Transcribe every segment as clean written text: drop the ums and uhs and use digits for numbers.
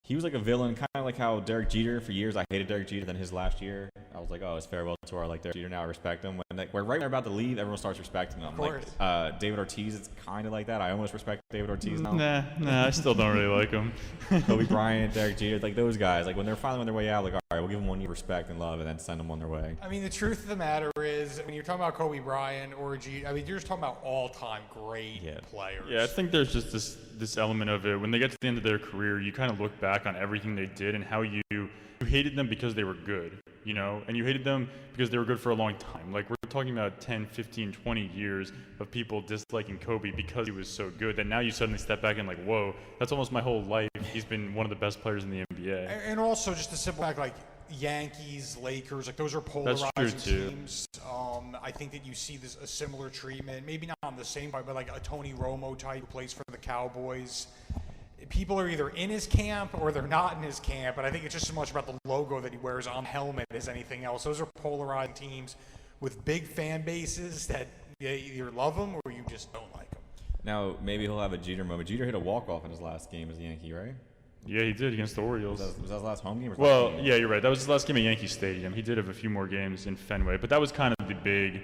He was like a villain, kind of like how Derek Jeter, for years I hated Derek Jeter. Then his last year, I was like, oh, it's farewell tour. I like Derek Jeter now. I respect him. When we're right when they're about to leave, everyone starts respecting him. Of course. Like David Ortiz, it's kind of like that. I almost respect David Ortiz now. Nah, I still don't really like him. Kobe Bryant, Derek Jeter, like those guys. Like when they're finally on their way out, like all right, we'll give them 1 year respect and love, and then send them on their way. I mean, the truth of the matter is, when you're talking about Kobe Bryant or Jeter, I mean, you're just talking about all-time great players. Yeah, I think there's just this element of it. When they get to the end of their career, you kind of look back on everything they did and how you hated them because they were good, you know, and you hated them because they were good for a long time. Like, we're talking about 10, 15, 20 years of people disliking Kobe because he was so good that now you suddenly step back and like, whoa, that's almost my whole life. He's been one of the best players in the NBA. And also just a simple fact, like Yankees, Lakers, like those are polarizing teams. I think that you see a similar treatment, maybe not on the same part, but like a Tony Romo type who plays for the Cowboys. People are either in his camp or they're not in his camp, and I think it's just as much about the logo that he wears on the helmet as anything else. Those are polarizing teams with big fan bases that you either love them or you just don't like them. Now, maybe he'll have a Jeter moment. Jeter hit a walk-off in his last game as a Yankee, right? Yeah, he did against the Orioles. Was that his last home game? Well, yeah, you're right. That was his last game at Yankee Stadium. He did have a few more games in Fenway, but that was kind of the big,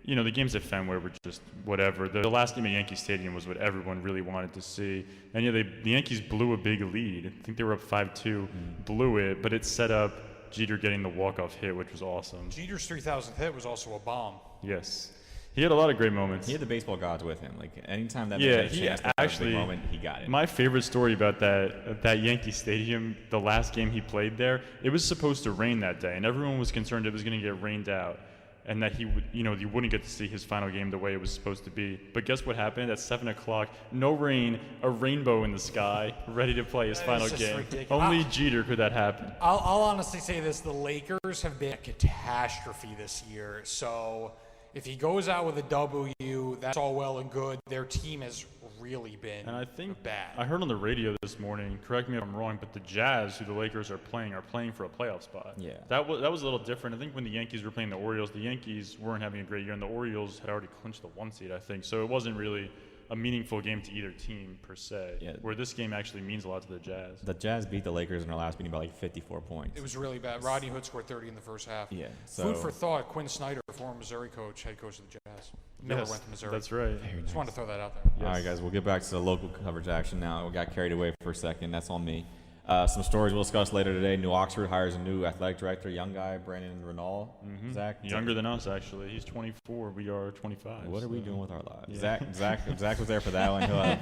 you know, the games at Fenway were just whatever. The last game at Yankee Stadium was what everyone really wanted to see. And yeah, the Yankees blew a big lead. I think they were up 5-2, blew it, but it set up Jeter getting the walk-off hit, which was awesome. Jeter's 3,000th hit was also a bomb. Yes. He had a lot of great moments. He had the baseball gods with him. Like anytime that man had a chance to have a big moment, he got it. My favorite story about that Yankee Stadium, the last game he played there, it was supposed to rain that day, and everyone was concerned it was going to get rained out, and that he would, you know, you wouldn't get to see his final game the way it was supposed to be. But guess what happened? At 7 o'clock, no rain, a rainbow in the sky, ready to play his final game. Ridiculous. Only Jeter could that happen. I'll honestly say this: the Lakers have been a catastrophe this year. So if he goes out with a W, that's all well and good. Their team has really been and I think bad. I heard on the radio this morning, correct me if I'm wrong, but the Jazz, who the Lakers are playing for a playoff spot. Yeah. That was a little different. I think when the Yankees were playing the Orioles, the Yankees weren't having a great year, and the Orioles had already clinched the 1 seed, I think. So it wasn't really a meaningful game to either team per se. Yeah. Where this game actually means a lot to the Jazz. The Jazz beat the Lakers in their last meeting by like 54 points. It was really bad. Rodney Hood scored 30 in the first half. Yeah. So food for thought: Quinn Snyder, former Missouri coach, head coach of the Jazz. Never went to Missouri. That's right. Just wanted to throw that out there. Yes. All right, guys, we'll get back to the local coverage action now. We got carried away for a second. That's on me. Some stories we'll discuss later today. New Oxford hires a new athletic director, young guy, Brandon Renault. Mm-hmm. Zach? Younger than us, actually. He's 24. We are 25. What are we doing with our lives? Yeah. Zach was there for that one.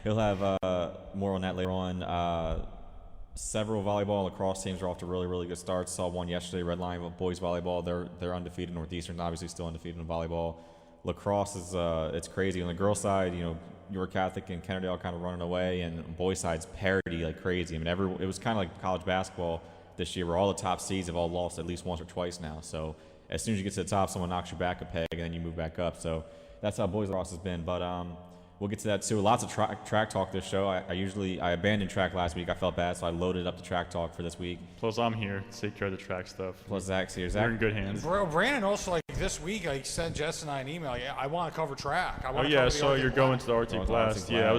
He'll have more on that later on. Several volleyball and lacrosse teams are off to really, really good starts. Saw one yesterday, Red Lion boys volleyball. They're undefeated. Northeastern's obviously still undefeated in volleyball. Lacrosse is it's crazy. On the girls' side, you know, York Catholic and Kennerdale kind of running away, and on boys' side's parity like crazy. I mean, it was kind of like college basketball this year, where all the top seeds have all lost at least once or twice now. So as soon as you get to the top, someone knocks you back a peg, and then you move back up. So that's how boys lacrosse has been. But we'll get to that too. Lots of track talk this show. I abandoned track last week. I felt bad, so I loaded up the track talk for this week. Plus, I'm here to take care of the track stuff. Plus, Zach's here. You're in good hands. Brandon also, like this week, sent Jess and I an email. Yeah, I want to cover track. So you're going to the Arctic Blast. Yeah,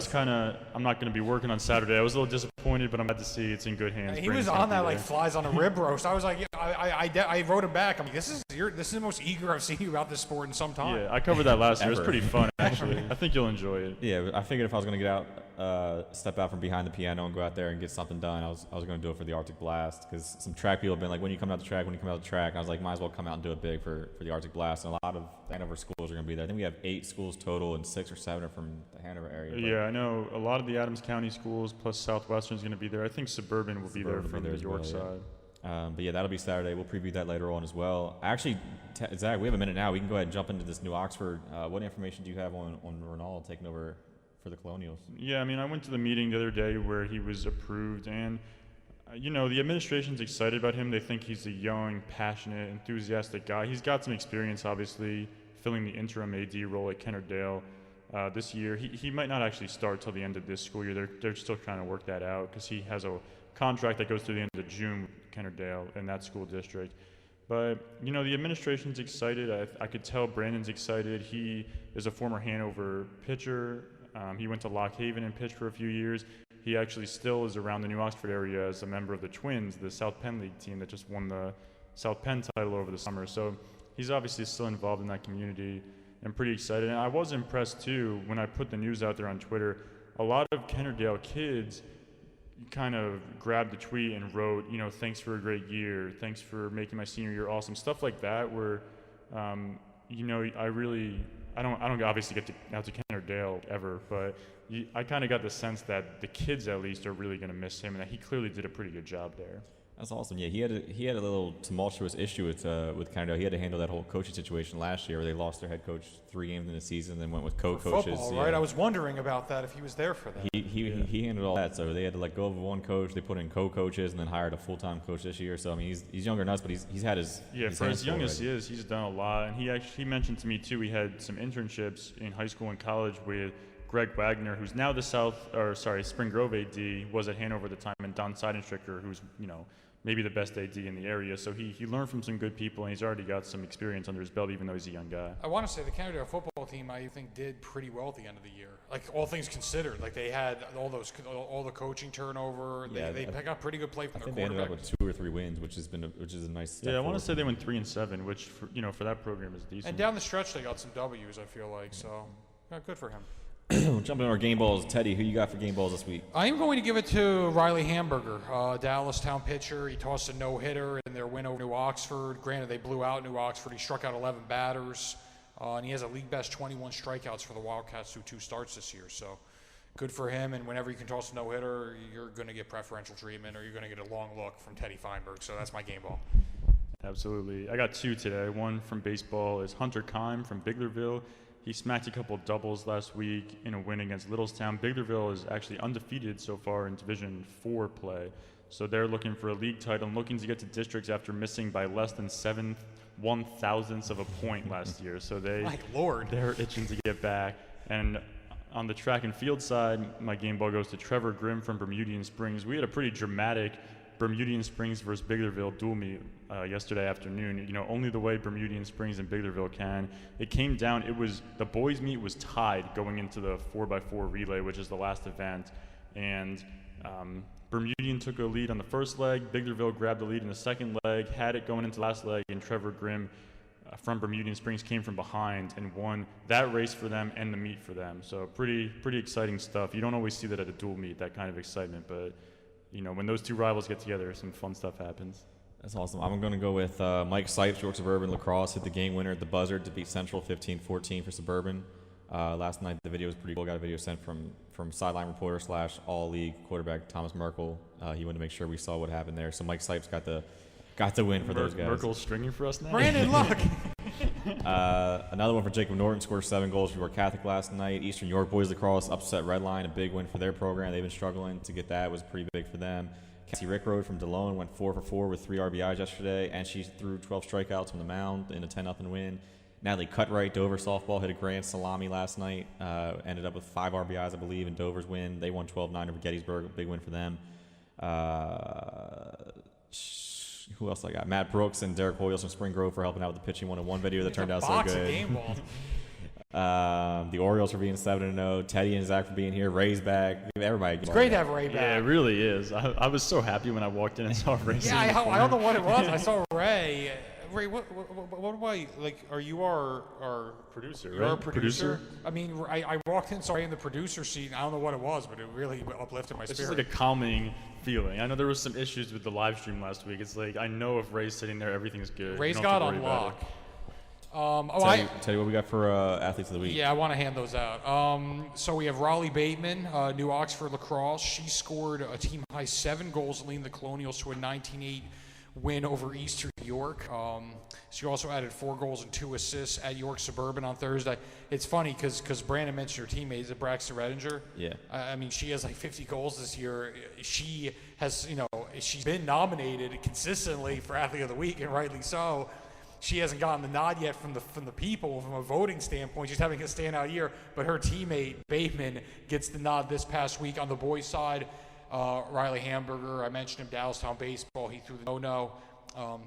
I'm not going to be working on Saturday. I was a little disappointed, but I'm glad to see it's in good hands. He was on that like flies on a rib roast. I was like, I wrote him back. I'm like, this is the most eager I've seen you about this sport in some time. Yeah, I covered that last year. It was pretty fun, actually. I think you'll enjoy it. Yeah, I figured if I was going to get out, step out from behind the piano and go out there and get something done, I was going to do it for the Arctic Blast, because some track people have been like, when you come out the track. I was like, might as well come out and do it big for the Arctic Blast. And a lot of Hanover schools are going to be there. I think we have 8 schools total, and 6 or 7 are from the Hanover area. Yeah, I know a lot of the Adams County schools plus Southwestern is going to be there. I think Suburban will be there from the York side. But yeah, that'll be Saturday. We'll preview that later on as well. Actually, Zach, we have a minute now. We can go ahead and jump into this New Oxford. What information do you have on Renault taking over for the Colonials? Yeah, I mean, I went to the meeting the other day where he was approved, and the administration's excited about him. They think he's a young, passionate, enthusiastic guy. He's got some experience, obviously, filling the interim AD role at Kennerdale this year. He might not actually start till the end of this school year. They're still trying to work that out, because he has a contract that goes through the end of June with Kennerdale in that school district. But, the administration's excited. I could tell Brandon's excited. He is a former Hanover pitcher. He went to Lock Haven and pitched for a few years. He actually still is around the New Oxford area as a member of the Twins, the South Penn League team that just won the South Penn title over the summer. So he's obviously still involved in that community and pretty excited. And I was impressed too when I put the news out there on Twitter. A lot of Kennerdale kids kind of grabbed the tweet and wrote, thanks for a great year, thanks for making my senior year awesome, stuff like that. Where, I don't obviously get out to Kennerdale ever, but I kind of got the sense that the kids at least are really going to miss him, and that he clearly did a pretty good job there. That's awesome. Yeah, he had a little tumultuous issue with Kennerdale. He had to handle that whole coaching situation last year, where they lost their head coach 3 games in the season, and then went with co-coaches. Football, right? I was wondering about that if he was there for that. He handled all that, so they had to let go of one coach. They put in co-coaches, and then hired a full-time coach this year. So I mean, he's younger than us, but he's had his for as young as he is, he's done a lot. And he mentioned to me too, he had some internships in high school and college with Greg Wagner, who's now the Spring Grove AD, was at Hanover at the time, and Don Seidenstricker, who's maybe the best AD in the area. So he learned from some good people, and he's already got some experience under his belt, even though he's a young guy. I want to say the Kennerdale football team, I think, did pretty well at the end of the year. Like, all things considered. Like, they had all the coaching turnover. They got pretty good play from their quarterback. They ended up with 2 or 3 wins, which is a nice step I want forward. to say they went 3-7, which for that program is decent. And down the stretch, they got some W's, I feel like. So, good for him. Jumping on our game balls, Teddy, who you got for game balls this week? I am going to give it to Riley Hamburger, Dallas Town pitcher. He tossed a no-hitter in their win over New Oxford. Granted, they blew out New Oxford. He struck out 11 batters, and he has a league-best 21 strikeouts for the Wildcats through 2 starts this year. So good for him, and whenever you can toss a no-hitter, you're going to get preferential treatment, or you're going to get a long look from Teddy Feinberg. So that's my game ball. Absolutely. I got 2 today. One from baseball is Hunter Kime from Biglerville. He smacked a couple doubles last week in a win against Littlestown. Biglerville is actually undefeated so far in Division 4 play. So they're looking for a league title and looking to get to districts after missing by less than 1/7 of a point last year. So they're itching to get back. And on the track and field side, my game ball goes to Trevor Grimm from Bermudian Springs. We had a pretty dramatic Bermudian Springs versus Biglerville dual meet yesterday afternoon. Only the way Bermudian Springs and Biglerville can. It came down. The boys' meet was tied going into the 4x4 relay, which is the last event, and Bermudian took a lead on the first leg. Biglerville grabbed the lead in the second leg, had it going into the last leg, and Trevor Grimm from Bermudian Springs came from behind and won that race for them and the meet for them. So pretty exciting stuff. You don't always see that at a dual meet, that kind of excitement, but when those 2 rivals get together, some fun stuff happens. That's awesome. I'm going to go with Mike Sipes, York Suburban Lacrosse, hit the game winner at the buzzer to beat Central 15-14 for Suburban. Last night, the video was pretty cool. Got a video sent from sideline reporter / all-league quarterback Thomas Merkel. He wanted to make sure we saw what happened there. So Mike Sipes got the win for those guys. Merkel's stringing for us now? Brandon, look! Another one for Jacob Norton, scored 7 goals for York Catholic last night. Eastern York Boys Lacrosse upset Redline, a big win for their program. They've been struggling to get that. It was pretty big for them. Cassie Rickroad from DeLone went 4 for 4 with 3 RBIs yesterday, and she threw 12 strikeouts from the mound in a 10-0 win. Natalie Cutright, Dover softball, hit a grand salami last night. Ended up with 5 RBIs, I believe, in Dover's win. They won 12-9 over Gettysburg, a big win for them. Who else I got? Matt Brooks and Derek Hoyles from Spring Grove for helping out with the pitching 101 video that turned out so good. Game ball. The Orioles for being 7-0. Teddy and Zach for being here. Ray's back. Everybody. It's great to have Ray back. Yeah, it really is. I was so happy when I walked in and saw Ray. Yeah, I don't know what it was. I saw Ray. Ray, what do I like? Are you our producer? You're right? our producer. I mean, I walked in, saw Ray in the producer seat. And I don't know what it was, but it really uplifted my spirit. It's just like a calming feeling. I know there was some issues with the live stream last week. It's like I know if Ray's sitting there, everything's good. Ray's got on lock. Tell you what we got for athletes of the week. Yeah, I want to hand those out. So we have Raleigh Bateman, New Oxford Lacrosse. She scored a team-high 7 goals, leading the Colonials to a 19-8 win over Eastern York. She also added 4 goals and 2 assists at York Suburban on Thursday. It's funny because Brandon mentioned her teammate, Braxton Redinger. Yeah. I mean, she has like 50 goals this year. She has, she's been nominated consistently for Athlete of the Week, and rightly so. She hasn't gotten the nod yet from the people from a voting standpoint. She's having a standout year, but her teammate Bateman gets the nod this past week on the boys' side. Riley Hamburger, I mentioned him, Dallastown baseball. He threw the no-no.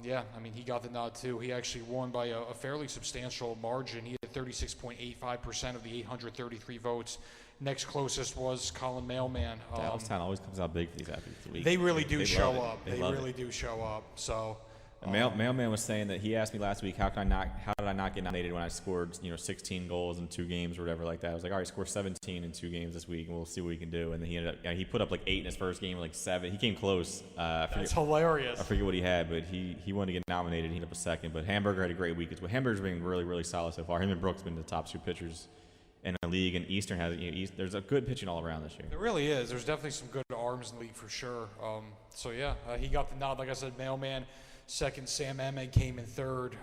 Yeah, I mean, he got the nod too. He actually won by a fairly substantial margin. He had 36.85% of the 833 votes. Next closest was Colin Mailman. Dallas always comes out big for these athletes of the week. They really do show up. They really do show up. So. Mailman was saying that he asked me last week, how did I not get nominated when I scored 16 goals in 2 games or whatever like that. I was like, all right, score 17 in 2 games this week, and we'll see what he can do. And then he ended up, he put up like 8 in his first game, like 7. He came close. That's hilarious. I forget what he had, but he wanted to get nominated. He ended up a second. But Hamburger had a great week. Hamburger's been really, really solid so far. Him and Brooks have been the top 2 pitchers in the league, and Eastern has there's a good pitching all around this year. There really is. There's definitely some good arms in the league for sure. So yeah, he got the nod. Like I said, Mailman. Second, Sam Emme came in third.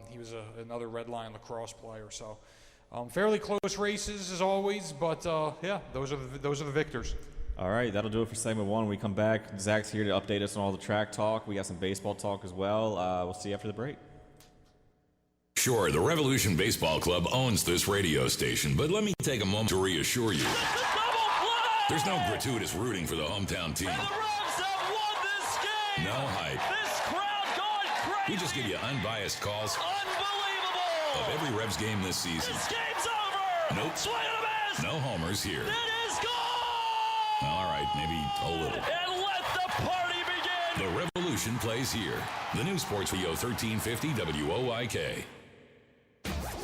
He was another Red Line lacrosse player. So fairly close races as always, but yeah, those are the victors. All right, that'll do it for segment 1. When we come back, Zach's here to update us on all the track talk. We got some baseball talk as well. We'll see you after the break. Sure, the Revolution Baseball Club owns this radio station, but let me take a moment to reassure you. There's no gratuitous rooting for the hometown team. And the Revs have won this game! No hype. This crowd going crazy! We just give you unbiased calls Unbelievable! of every Revs game this season. This game's over! Nope. Swing and a miss! No homers here. It is gone! All right, maybe a little. And let the party begin! The Revolution plays here. The new Sports Radio 1350 WOIK.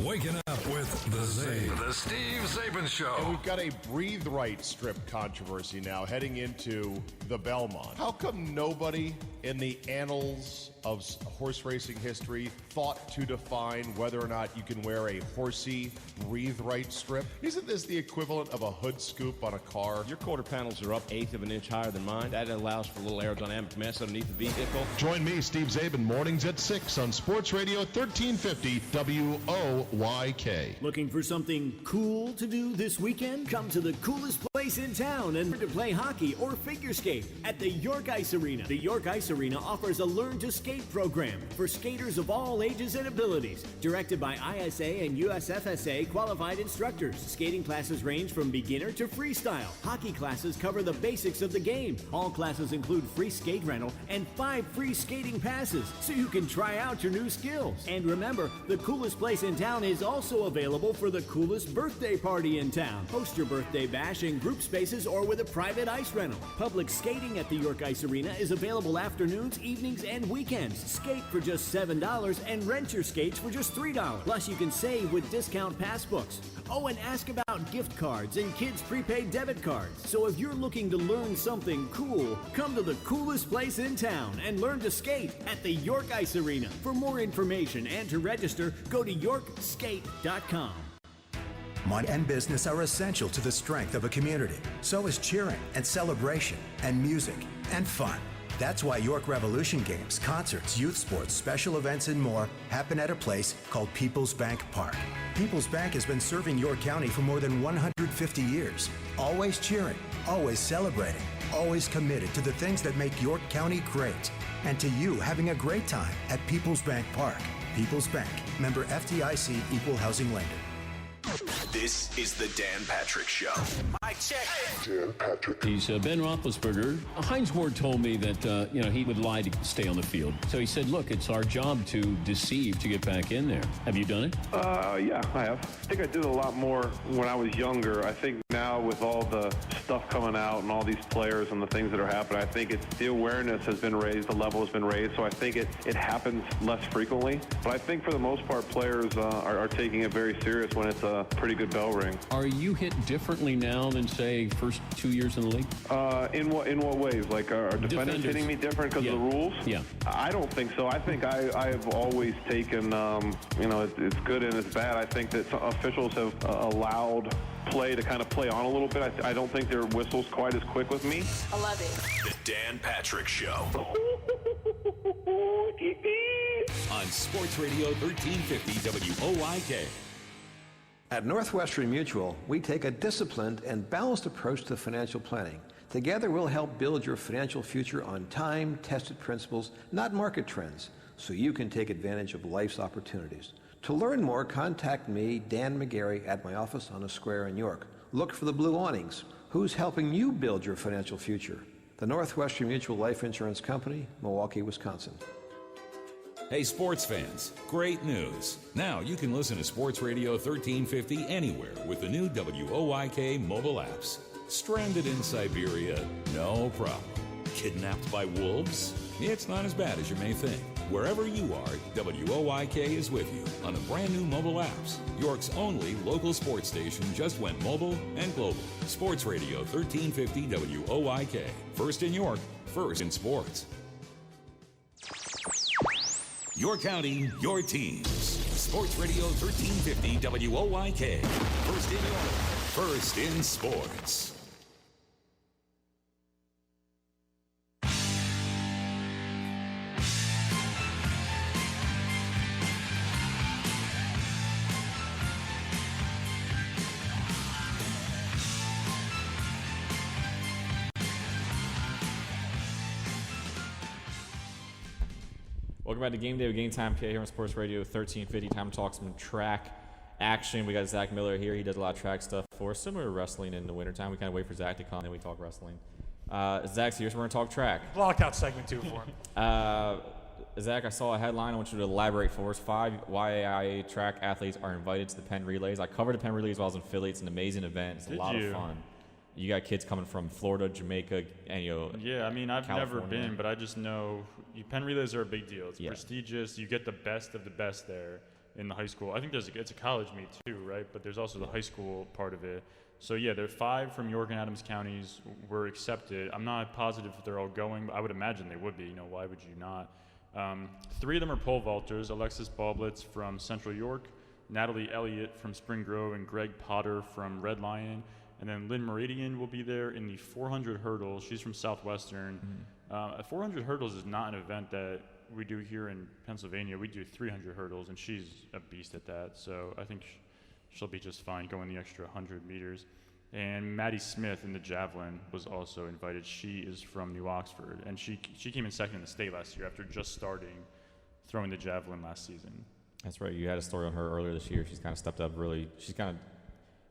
Waking up with the Zabe. The Steve Zabin Show. And we've got a breathe right strip controversy now heading into the Belmont. How come nobody in the annals of horse racing history thought to define whether or not you can wear a horsey breathe right strip? Isn't this the equivalent of a hood scoop on a car? Your quarter panels are up 1/8 of an inch higher than mine. That allows for a little aerodynamic mess underneath the vehicle. Join me, Steve Zabin, mornings at 6 on Sports Radio 1350 WOYK. Looking for something cool to do this weekend? Come to the coolest place in town and learn to play hockey or figure skate at the York Ice Arena. The York Ice Arena offers a Learn to Skate program for skaters of all ages and abilities, directed by ISA and USFSA qualified instructors. Skating classes range from beginner to freestyle. Hockey classes cover the basics of the game. All classes include free skate rental and 5 free skating passes, so you can try out your new skills. And remember, the coolest place in town is also available for the coolest birthday party in town. Host your birthday bash in group spaces or with a private ice rental. Public skating at the York Ice Arena is available afternoons, evenings, and weekends. Skate for just $7 and rent your skates for just $3. Plus, you can save with discount pass books. Oh, and ask about gift cards and kids' prepaid debit cards. So if you're looking to learn something cool, come to the coolest place in town and learn to skate at the York Ice Arena. For more information and to register, go to yorkskate.com. Money and business are essential to the strength of a community. So is cheering and celebration and music and fun. That's why York Revolution games, concerts, youth sports, special events, and more happen at a place called People's Bank Park. People's Bank has been serving York County for more than 150 years. Always cheering, always celebrating, always committed to the things that make York County great. And to you having a great time at People's Bank Park. People's Bank, member FDIC, equal housing lender. This is the Dan Patrick Show. My check! Dan Patrick. He's Ben Roethlisberger. Heinz Ward told me that, he would lie to stay on the field. So he said, look, it's our job to deceive to get back in there. Have you done it? Yeah, I have. I think I did a lot more when I was younger. I think now with all the stuff coming out and all these players and the things that are happening, I think the awareness has been raised, the level has been raised, so I think it happens less frequently. But I think for the most part, players are taking it very serious when it's a pretty good bell ring. Are you hit differently now than, say, first 2 years in the league? In what ways? Like, are defenders hitting me different because of the rules? Yeah. I don't think so. I think I've always taken, it's good and it's bad. I think that officials have allowed play to kind of play on a little bit. I don't think their whistle's quite as quick with me. I love it. The Dan Patrick Show. On Sports Radio 1350 WOIK. At Northwestern Mutual, we take a disciplined and balanced approach to financial planning. Together, we'll help build your financial future on time-tested principles, not market trends, so you can take advantage of life's opportunities. To learn more, contact me, Dan McGarry, at my office on the square in York. Look for the blue awnings. Who's helping you build your financial future? The Northwestern Mutual Life Insurance Company, Milwaukee, Wisconsin. Hey, sports fans, great news. Now you can listen to Sports Radio 1350 anywhere with the new WOYK mobile apps. Stranded in Siberia? No problem. Kidnapped by wolves? It's not as bad as you may think. Wherever you are, WOYK is with you on the brand new mobile apps. York's only local sports station just went mobile and global. Sports Radio 1350 WOYK. First in York, first in sports. Your county, your teams. Sports Radio 1350 WOYK. First in York, first in sports. Welcome back to Game Day with GameTime PA here on Sports Radio 1350. Time to talk some track action. We got Zach Miller here. He does a lot of track stuff for us, similar to wrestling in the wintertime. We kind of wait for Zach to come, and then we talk wrestling. Zach's here, so we're going to talk track. Blocked out segment 2 for him. Zach, I saw a headline. I want you to elaborate for us. 5 YAIA track athletes are invited to the Penn Relays. I covered the Penn Relays while I was in Philly. It's an amazing event. It's a lot of fun. You got kids coming from Florida, Jamaica, and Yeah, I mean, I've California. never been, but I just know Penn Relays are a big deal. It's Yeah. prestigious. You get the best of the best there in the high school. I think it's a college meet too, right? But there's also the high school part of it. So yeah, there are 5 from York and Adams counties were accepted. I'm not positive if they're all going, but I would imagine they would be. Why would you not? 3 of them are pole vaulters: Alexis Baublitz from Central York, Natalie Elliott from Spring Grove, and Greg Potter from Red Lion. And then Lynn Meridian will be there in the 400 hurdles. She's from Southwestern. 400 hurdles is not an event that we do here in Pennsylvania. We do 300 hurdles, and she's a beast at that. So I think she'll be just fine going the extra 100 meters. And Maddie Smith in the javelin was also invited. She is from New Oxford, and she came in second in the state last year after just starting throwing the javelin last season. That's right. You had a story on her earlier this year. She's kind of stepped up really. She's kind of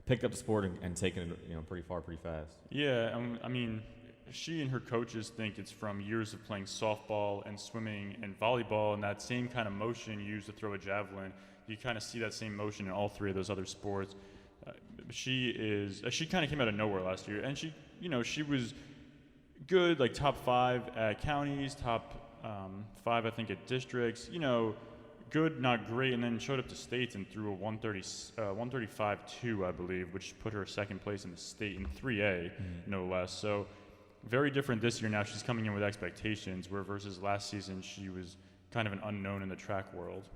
picked up the sport and taken it pretty far pretty fast. Yeah, I mean, she and her coaches think it's from years of playing softball and swimming and volleyball, and that same kind of motion used to throw a javelin. You kind of see that same motion in all 3 of those other sports. She kind of came out of nowhere last year, and she was good, like top 5 at counties, top 5 I think at districts. Good, not great, and then showed up to states and threw a 135.2, I believe, which put her second place in the state in 3A, no less. So very different this year now. She's coming in with expectations, where versus last season she was kind of an unknown in the track world.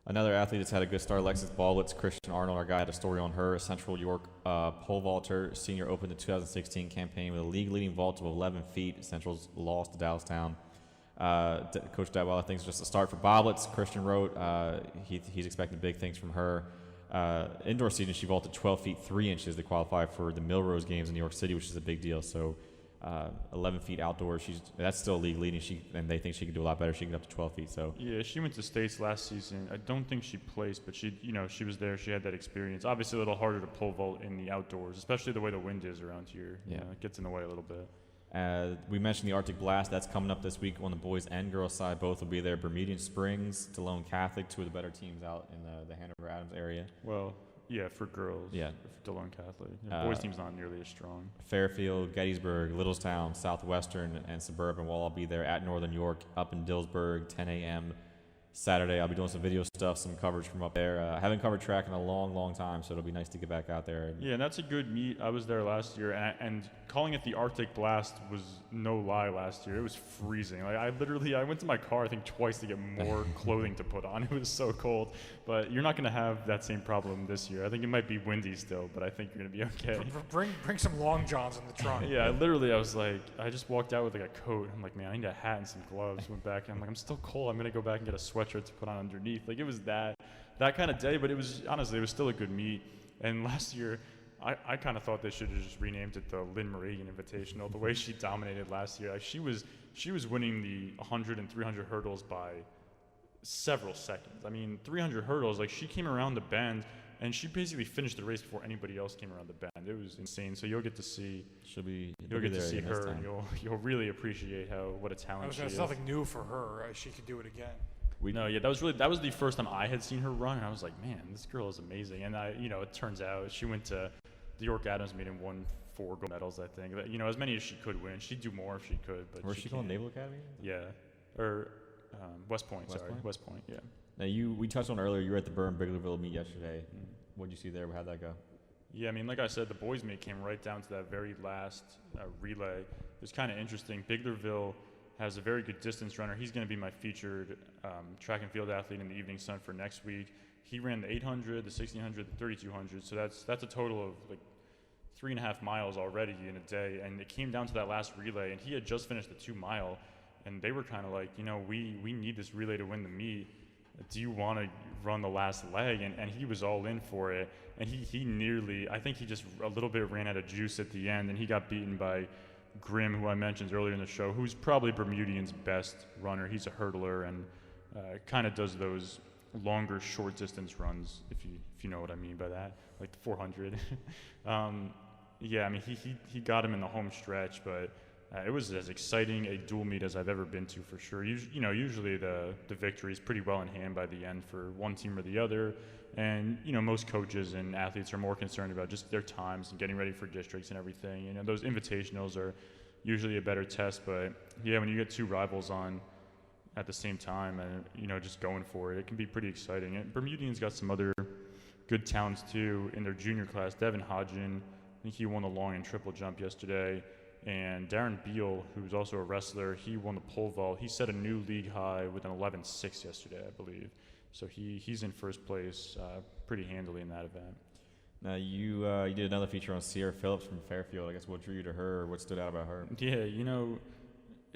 Another athlete that's had a good start, Alexis Baublitz. Christian Arnold, our guy, had a story on her. A Central York pole vaulter. Senior opened the 2016 campaign with a league-leading vault of 11 feet. Central's lost to Dallastown. Coach Dadwell thinks it's just a start for Baublitz. Christian wrote he's expecting big things from her. Indoor season, she vaulted 12 feet 3 inches to qualify for the Milrose Games in New York City, which is a big deal. So 11 feet outdoors, that's still league leading. And they think she could do a lot better. She can get up to 12 feet. So yeah, she went to states last season. I don't think she placed, but she was there. She had that experience. Obviously, a little harder to pole vault in the outdoors, especially the way the wind is around here. Yeah, it gets in the way a little bit. We mentioned the Arctic Blast. That's coming up this week on the boys and girls side. Both will be there. Bermudian Springs, Delone Catholic, 2 of the better teams out in the Hanover Adams area. Well, yeah, for girls. Yeah. For Delone Catholic. Boys team's not nearly as strong. Fairfield, Gettysburg, Littlestown, Southwestern, and Suburban will all be there at Northern York, up in Dillsburg, 10 a.m. Saturday. I'll be doing some video stuff, some coverage from up there. I haven't covered track in a long, long time, so it'll be nice to get back out there. Yeah, and that's a good meet. I was there last year, and calling it the Arctic Blast was no lie last year. It was freezing. Like I went to my car, I think, twice to get more clothing to put on. It was so cold. But you're not going to have that same problem this year. I think it might be windy still, but I think you're going to be okay. Bring some long johns in the trunk. Yeah, I just walked out with like a coat. I'm like, man, I need a hat and some gloves. Went back, and I'm like, I'm still cold. I'm going to go back and get a sweatshirt to put on underneath. Like, it was that kind of day, but it was still a good meet. And last year, I kind of thought they should have just renamed it the Lynn Meridian Invitational. The way she dominated last year, like she was winning the 100 and 300 hurdles by several seconds. I mean, 300 hurdles, like she came around the bend and she basically finished the race before anybody else came around the bend. It was insane. So you'll get to see her, and you'll really appreciate what a talent she is. It's nothing new for her. She could do it again. That was the first time I had seen her run, and I was like, man, this girl is amazing. And it turns out she went to the York Adams meet and won 4 gold medals, I think. As many as she could win. She'd do more if she could, but Where's she going? Naval Academy? Yeah, or West Point. West Point. Yeah. Now we touched on earlier. You were at the Byrne-Biglerville meet yesterday. What did you see there? How'd that go? Yeah, I mean, like I said, the boys' meet came right down to that very last relay. It was kind of interesting. Biglerville has a very good distance runner. He's going to be my featured track and field athlete in the Evening Sun for next week. He ran the 800, the 1600, the 3200. So that's a total of like 3.5 miles already in a day. And it came down to that last relay, and he had just finished the 2 mile. And they were kind of like, we need this relay to win the meet. Do you want to run the last leg? And he was all in for it. And he nearly, I think he just a little bit ran out of juice at the end, and he got beaten by Grimm, who I mentioned earlier in the show, who's probably Bermudian's best runner. He's a hurdler and kind of does those longer short distance runs, if you know what I mean by that, like the 400. Yeah, I mean, he got him in the home stretch, but it was as exciting a dual meet as I've ever been to for sure. Usually the victory is pretty well in hand by the end for one team or the other. And, most coaches and athletes are more concerned about just their times and getting ready for districts and everything. Those invitationals are usually a better test. But, yeah, when you get 2 rivals on at the same time and, just going for it, it can be pretty exciting. And Bermudian's got some other good talents, too, in their junior class. Devin Hodgin, I think he won the long and triple jump yesterday. And Darren Beal, who's also a wrestler, he won the pole vault. He set a new league high with an 11.6 yesterday, I believe. So he's in first place pretty handily in that event. Now, you did another feature on Sierra Phillips from Fairfield. I guess what drew you to her, or what stood out about her? Yeah,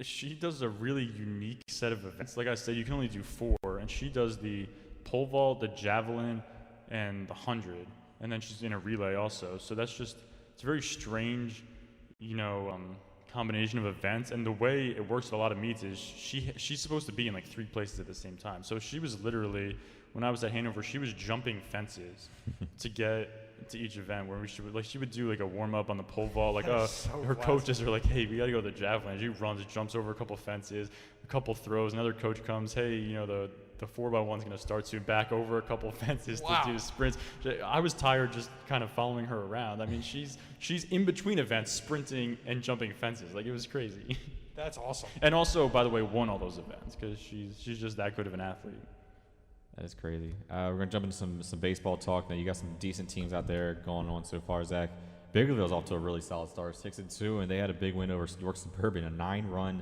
she does a really unique set of events. Like I said, you can only do 4, and she does the pole vault, the javelin, and the 100. And then she's in a relay also. So it's a very strange, combination of events, and the way it works at a lot of meets is she's supposed to be in like 3 places at the same time. So she was literally, when I was at Hanover, she was jumping fences to get to each event, where she would do like a warm up on the pole vault, like her coaches are like, hey, we got to go to the javelin. She runs, jumps over a couple fences, a couple throws, another coach comes, hey, the 4x1's going to start soon, back over a couple fences to do sprints. I was tired just kind of following her around. I mean, she's in between events sprinting and jumping fences. Like, it was crazy. That's awesome. And also, by the way, won all those events because she's just that good of an athlete. That is crazy. We're going to jump into some baseball talk. Now, you got some decent teams out there going on so far, Zach. Biglerville's off to a really solid start, 6-2, and they had a big win over York Suburban, a 9-run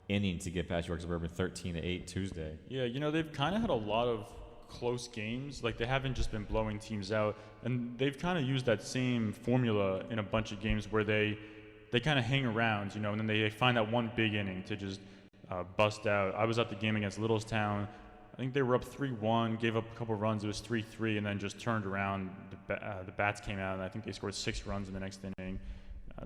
inning to get past York Suburban 13-8 Tuesday. Yeah, they've kind of had a lot of close games. Like, they haven't just been blowing teams out, and they've kind of used that same formula in a bunch of games where they kind of hang around, and then they find that one big inning to just bust out. I was at the game against Littlestown. I think they were up 3-1, gave up a couple runs. It was 3-3, and then just turned around. The bats came out, and I think they scored 6 runs in the next inning.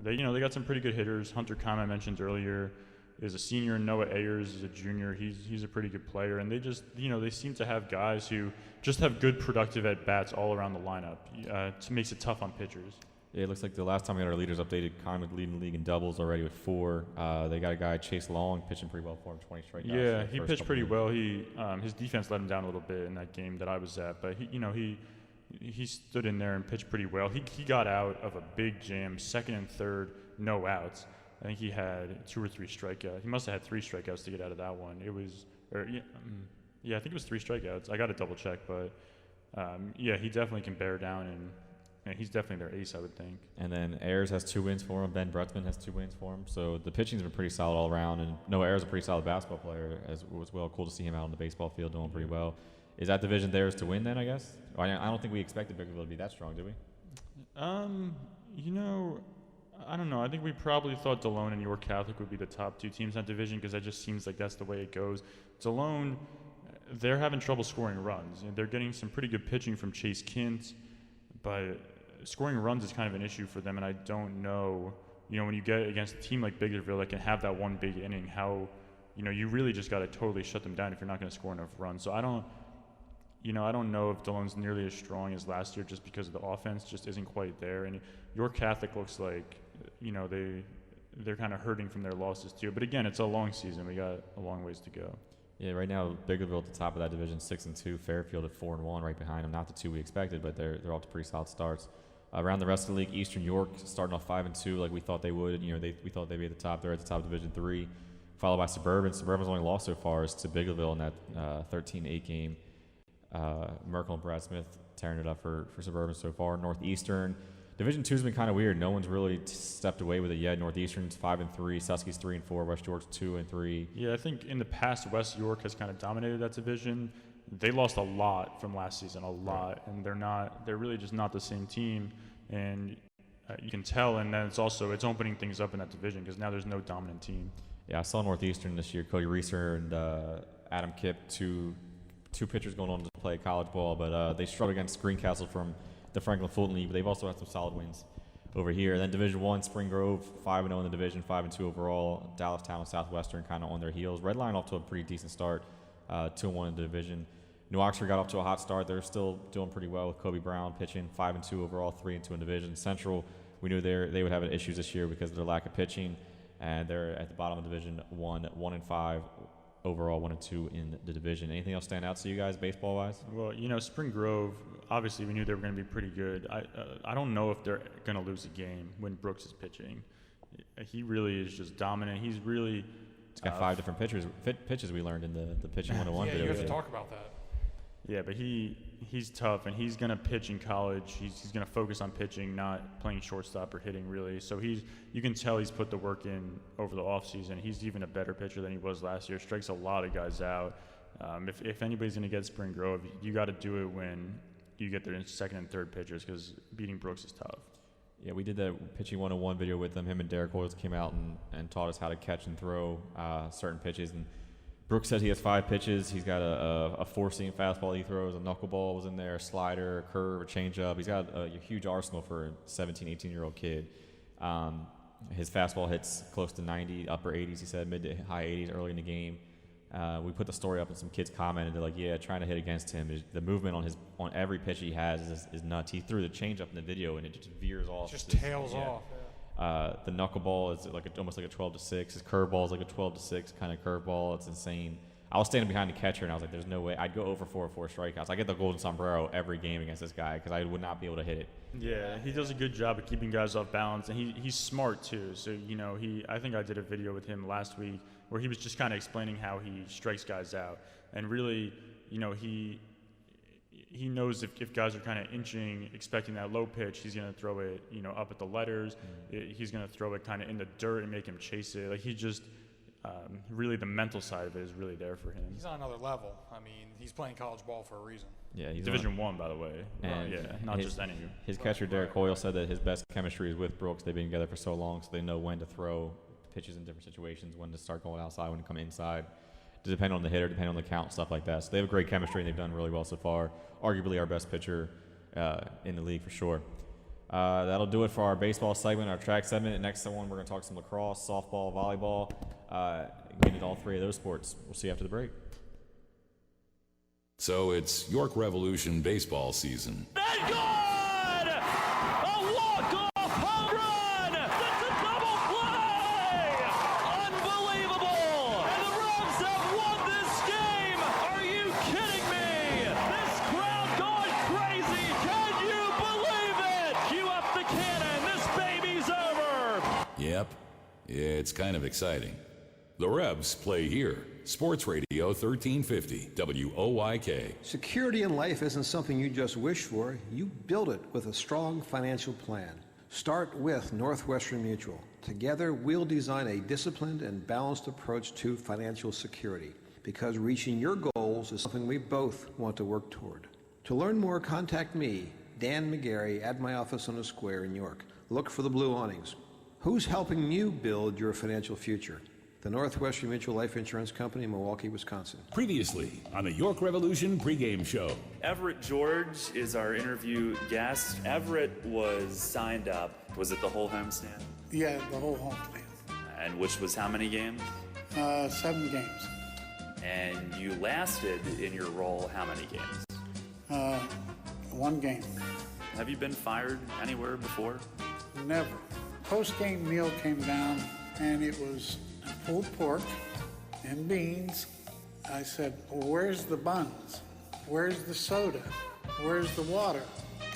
They got some pretty good hitters. Hunter Kahn, I mentioned earlier, is a senior. Noah Ayers is a junior. He's a pretty good player, and they just they seem to have guys who just have good productive at bats all around the lineup. It makes it tough on pitchers. Yeah, it looks like the last time we got our leaders updated, Conn was leading the league in doubles already with 4. They got a guy, Chase Long, pitching pretty well for him, 20 strikeouts. Yeah, he pitched pretty well. His defense let him down a little bit in that game that I was at, but he stood in there and pitched pretty well. He got out of a big jam, 2nd and 3rd, no outs. I think he had 2 or 3 strikeouts. He must have had 3 strikeouts to get out of that one. I think it was 3 strikeouts. I got to double check, but he definitely can bear down, and he's definitely their ace, I would think. And then Ayers has 2 wins for him. Ben Brutzman has 2 wins for him. So the pitching's been pretty solid all around. And Noah Ayers is a pretty solid basketball player as well. Cool to see him out on the baseball field doing pretty well. Is that division theirs to win then, I guess? I don't think we expected Biglerville to be that strong, did we? I don't know. I think we probably thought Delone and York Catholic would be the top 2 teams in that division because that just seems like that's the way it goes. Delone, they're having trouble scoring runs. They're getting some pretty good pitching from Chase Kint, but scoring runs is kind of an issue for them, and I don't know, when you get against a team like Biglerville that can have that one big inning, how, you really just got to totally shut them down if you're not going to score enough runs. So I don't know if Delone's nearly as strong as last year just because of the offense just isn't quite there. And York Catholic looks like, they're kind of hurting from their losses too. But again, it's a long season. We got a long ways to go. Yeah, right now Biggerville at the top of that division, 6-2. Fairfield at 4-1, right behind them. Not the two we expected, but they're off to pretty solid starts. Around the rest of the league, Eastern York starting off 5-2, like we thought they would. We thought they'd be at the top. They're at the top of Division 3, followed by Suburban. Suburban's only lost so far is to Biggerville in that 13-8 game. Merkel and Brad Smith tearing it up for Suburban so far. Northeastern Division 2's been kind of weird. No one's really stepped away with it yet. Northeastern's 5-3, Susky's 3-4, West York's 2-3. Yeah, I think in the past West York has kind of dominated that division. They lost a lot from last season, and they're really just not the same team, and you can tell. And then it's opening things up in that division because now there's no dominant team. Yeah, I saw Northeastern this year. Cody Reeser and Adam Kipp, two pitchers going on to play college ball, but they struggled against Greencastle from the Franklin Fulton League, but they've also had some solid wins over here. Then Division 1, Spring Grove, 5-0 in the division, 5-2 overall. Dallastown and Southwestern kind of on their heels. Redline off to a pretty decent start, 2-1 in the division. New Oxford got off to a hot start. They're still doing pretty well with Kobe Brown pitching, 5-2 overall, 3-2 in division. Central, we knew they would have issues this year because of their lack of pitching, and they're at the bottom of Division 1, 1-5 overall, 1-2 in the division. Anything else stand out to you guys, baseball-wise? Well, Spring Grove, obviously we knew they were going to be pretty good. I don't know if they're going to lose a game when Brooks is pitching. He really is just dominant. He's really... He's got 5 different pitches we learned in the pitching 101 video. Yeah, you have to talk about that. Yeah, but he's tough, and he's going to pitch in college. He's going to focus on pitching, not playing shortstop or hitting, really. So you can tell he's put the work in over the offseason. He's even a better pitcher than he was last year. Strikes a lot of guys out. If anybody's going to get Spring Grove, you got to do it when you get their second and third pitchers because beating Brooks is tough. Yeah, we did that pitching 101 video with them. Him and Derek Hoyles came out and taught us how to catch and throw certain pitches. And Brooks said he has 5 pitches. He's got a 4-seam fastball he throws, a knuckleball was in there, a slider, a curve, a changeup. He's got a huge arsenal for a 17, 18-year-old kid. His fastball hits close to 90, upper 80s, he said, mid to high 80s early in the game. We put the story up and some kids commented, they're like, yeah, trying to hit against him. The movement on every pitch he has is nuts. He threw the changeup in the video and it just veers off. Just tails off. The knuckleball is almost like a 12-6. His curveball is like a 12-6 kind of curveball. It's insane. I was standing behind the catcher and I was like, "There's no way I'd go over 4 strikeouts. I get the golden sombrero every game against this guy because I would not be able to hit it." Yeah, he does a good job of keeping guys off balance, and he's smart too. So I think I did a video with him last week where he was just kind of explaining how he strikes guys out, and really, he knows if guys are kind of inching, expecting that low pitch, he's going to throw it, up at the letters. He's going to throw it kind of in the dirt and make him chase it. Like he just, really the mental side of it is really there for him. He's on another level. I mean, he's playing college ball for a reason. Yeah, he's Division 1, by the way. And not just any. His catcher, Derek Hoyle, said that his best chemistry is with Brooks. They've been together for so long, so they know when to throw pitches in different situations, when to start going outside, when to come inside. Depending on the hitter, depending on the count, stuff like that. So they have a great chemistry, and they've done really well so far. Arguably our best pitcher in the league for sure. That'll do it for our baseball segment, our track segment. Next one, we're going to talk some lacrosse, softball, volleyball, get into all 3 of those sports. We'll see you after the break. So it's York Revolution baseball season. And good! A walk-off home run! That's a double play! Unbelievable! And the Revs have won this game! Are you kidding me? This crowd going crazy! Can you believe it? Cue up the cannon! This baby's over! Yep, it's kind of exciting. The Revs play here. Sports Radio 1350, WOYK. Security in life isn't something you just wish for. You build it with a strong financial plan. Start with Northwestern Mutual. Together, we'll design a disciplined and balanced approach to financial security because reaching your goals is something we both want to work toward. To learn more, contact me, Dan McGarry, at my office on the square in York. Look for the blue awnings. Who's helping you build your financial future? The Northwestern Mutual Life Insurance Company, Milwaukee, Wisconsin. Previously on the York Revolution pregame show. Everett George is our interview guest. Everett was signed up. Was it the whole homestand? Yeah, the whole homestand. And which was how many games? 7 games. And you lasted in your role how many games? 1 game. Have you been fired anywhere before? Never. Post-game meal came down, and it was pulled pork and beans I said, well, where's the buns? Where's the soda? Where's the water?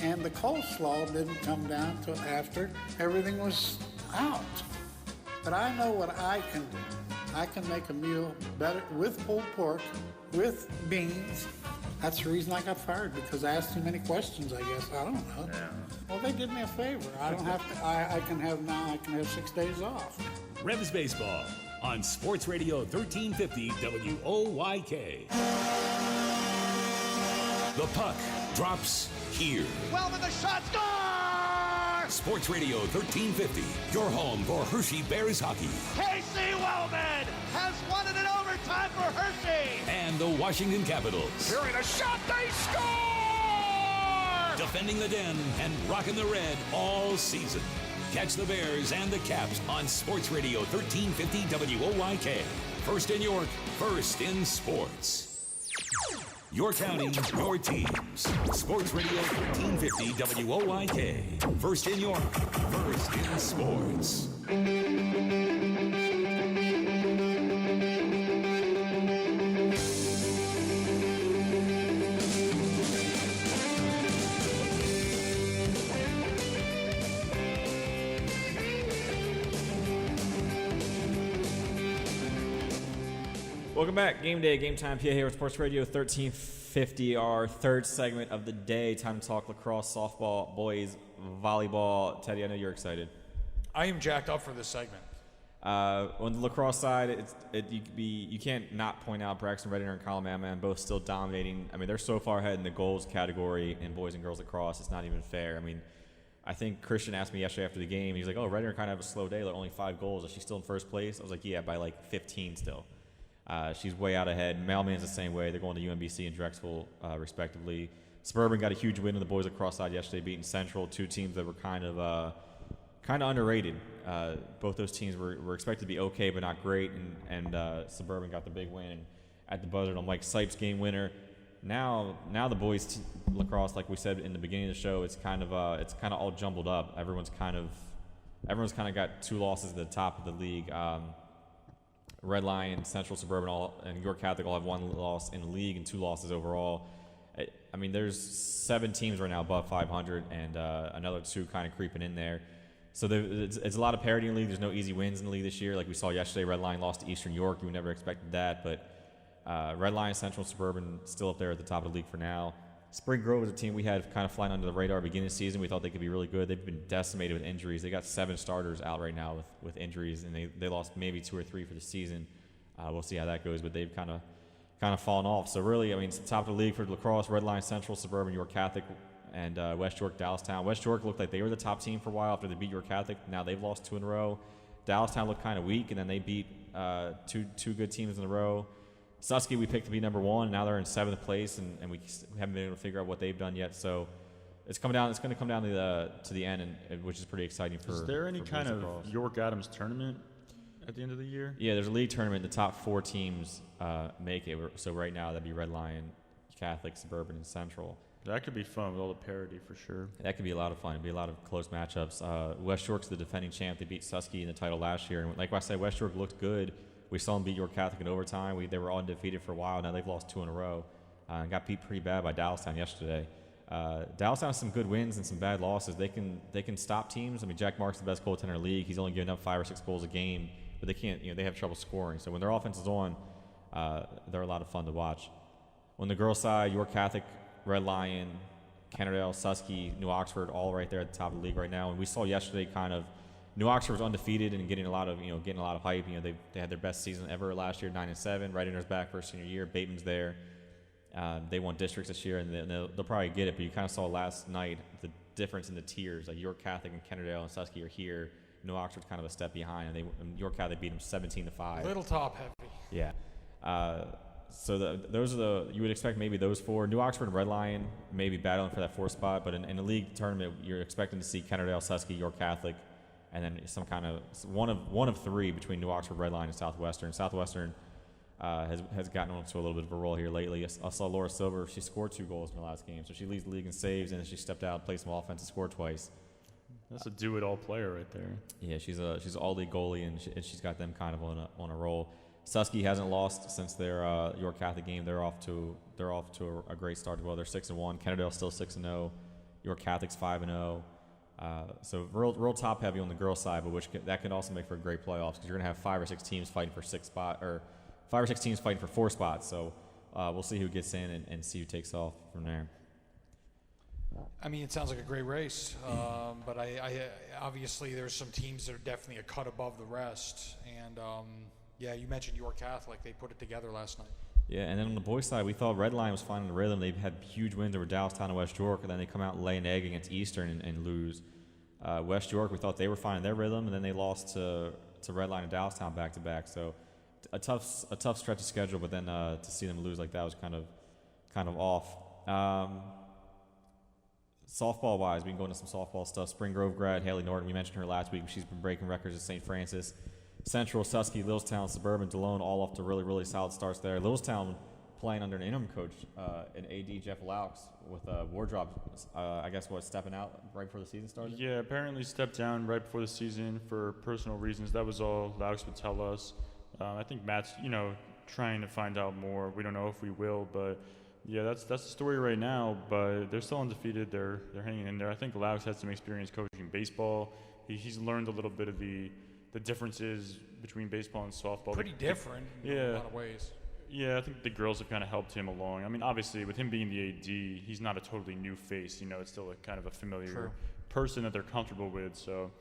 And the coleslaw didn't come down till after everything was out. But I know what I can do. I can make a meal better with pulled pork, with beans. That's the reason I got fired, because I asked too many questions, I guess. I don't know. Yeah. Well, they did me a favor. I don't have to, I can have 6 days off. Revs Baseball on Sports Radio 1350 WOYK. The puck drops here. Wellman, the shot, score! Sports Radio 1350, your home for Hershey Bears hockey. Casey Wellman has won it in overtime for Hershey. And the Washington Capitals. Hearing a shot, they score! Defending the Den and rocking the red all season. Catch the Bears and the Caps on Sports Radio 1350 WOYK. First in York, first in sports. Your county, your teams. Sports Radio 1350 WOYK. First in York, first in sports. Welcome back. Game Day, Game Time, PA here with Sports Radio 1350, our third segment of the day. Time to talk lacrosse, softball, boys, volleyball. Teddy, I know you're excited. I am jacked up for this segment. On the lacrosse side, you can't not point out Braxton Reddinger and Colin Manman both still dominating. I mean, they're so far ahead in the goals category in boys and girls lacrosse. It's not even fair. I mean, I think Christian asked me yesterday after the game. He's like, "Oh, Reddinger kind of have a slow day. Like only 5 goals. Is she still in first place?" I was like, "Yeah, by like 15 still." She's way out ahead. Mailman's the same way. They're going to UMBC and Drexel, respectively. Suburban got a huge win on the boys lacrosse side yesterday, beating Central, two teams that were kind of underrated. Both those teams were expected to be okay, but not great, and Suburban got the big win. And at the buzzer on Mike Sipes, game winner. Now the boys lacrosse, like we said in the beginning of the show, it's kind of all jumbled up. Everyone's kind of got 2 losses at the top of the league. Red Lion, Central, Suburban, and York Catholic all have 1 loss in the league and 2 losses overall. I mean, there's 7 teams right now above 500, and another 2 kind of creeping in there. So it's a lot of parity in the league. There's no easy wins in the league this year. Like we saw yesterday, Red Lion lost to Eastern York. You would never expected that, but Red Lion, Central, Suburban still up there at the top of the league for now. Spring Grove is a team we had kind of flying under the radar beginning of the season. We thought they could be really good. They've been decimated with injuries. They got 7 starters out right now with injuries, and they lost maybe 2 or 3 for the season. We'll see how that goes, but they've kind of fallen off. So really, I mean, it's the top of the league for lacrosse: Red Lion, Central, Suburban, York Catholic, and West York, Dallastown. West York looked like they were the top team for a while after they beat York Catholic. Now they've lost 2 in a row. Dallastown looked kind of weak, and then they beat two good teams in a row. Susky we picked to be number 1. Now they're in 7th place, and we haven't been able to figure out what they've done yet. So it's coming down. It's going to come down to the end, which is pretty exciting for. Is there any kind of lacrosse. York Adams tournament at the end of the year? Yeah, there's a league tournament. The top 4 teams make it. So right now that'd be Red Lion, Catholic, Suburban, and Central. That could be fun with all the parity for sure. That could be a lot of fun. It'd be a lot of close matchups. West York's the defending champ. They beat Susky in the title last year, and like I said, West York looked good. We saw them beat York Catholic in overtime. They were undefeated for a while. Now they've lost 2 in a row. And got beat pretty bad by Dallastown yesterday. Dallastown has some good wins and some bad losses. They can stop teams. I mean, Jack Mark's the best goaltender in the league. He's only giving up 5 or 6 goals a game, but they can't. They have trouble scoring. So when their offense is on, they're a lot of fun to watch. On the girls' side, York Catholic, Red Lion, Kennerdale, Susky, New Oxford, all right there at the top of the league right now. And we saw yesterday New Oxford was undefeated and getting a lot of hype. They had their best season ever last year, 9-7. Redinger's back for senior year. Bateman's there. They won districts this year, and they'll probably get it. But you kind of saw last night the difference in the tiers. Like York Catholic and Kennerdale and Susky are here. New Oxford's kind of a step behind, and York Catholic beat them 17-5. Little top heavy. Yeah. So those are you would expect maybe those 4. New Oxford and Red Lion maybe battling for that 4th spot, but in the league tournament, you're expecting to see Kennerdale, Susky, York Catholic, and then some kind of one of 3 between New Oxford, Red Lion, and Southwestern. Southwestern has gotten onto a little bit of a roll here lately. I saw Laura Silver. She scored 2 goals in her last game, so she leads the league in saves, and then she stepped out, played some offense, and scored twice. That's a do-it-all player right there. Yeah, she's an all-league goalie, and she's got them kind of on a roll. Susky hasn't lost since their York Catholic game. They're off to a great start as well. They're 6-1. Kennedale's still 6-0. York Catholic's 5-0. So real top heavy on the girls' side, but that could also make for great playoffs because you're gonna have 5 or 6 teams fighting for 5 or 6 teams fighting for 4 spots. So we'll see who gets in and see who takes off from there. I mean, it sounds like a great race, but I obviously there's some teams that are definitely a cut above the rest. And yeah, you mentioned York Catholic; they put it together last night. Yeah, and then on the boys' side, we thought Redline was finding the rhythm. They've had huge wins over Downtown and West York, and then they come out and lay an egg against Eastern and lose. West York, we thought they were finding their rhythm, and then they lost to Redline and Downtown back to back. So a tough stretch of schedule, but then to see them lose like that was kind of off. Softball wise, we can go into some softball stuff. Spring Grove grad Haley Norton, we mentioned her last week. She's been breaking records at St. Francis. Central, Susky, Littlestown, Suburban, DeLone, all off to really solid starts there. Littlestown playing under an interim coach, an AD Jeff Laux with Wardrop, I guess stepping out right before the season started? Yeah, apparently stepped down right before the season for personal reasons. That was all Laux would tell us. I think Matt's, trying to find out more. We don't know if we will, but yeah, that's the story right now. But they're still undefeated. They're hanging in there. I think Laux had some experience coaching baseball. He's learned a little bit of the differences between baseball and softball. Pretty different in a lot of ways. Yeah, I think the girls have kind of helped him along. I mean, obviously, with him being the AD, he's not a totally new face. It's still a kind of a familiar person that they're comfortable with. So,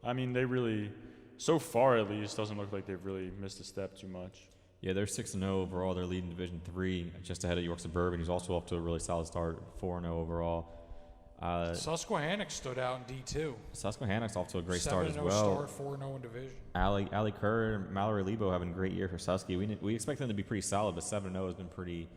I mean, they really, so far at least, doesn't look like they've really missed a step too much. Yeah, they're 6-0 overall. They're leading Division III, just ahead of York Suburban, who's also off to a really solid start, 4-0 overall. Susquehannock stood out in D2. Susquehannock's off to a great start as well. 7-0 start, 4-0 in division. Allie Kerr and Mallory Lebo having a great year for Susky. We expect them to be pretty solid, but 7-0 has been pretty,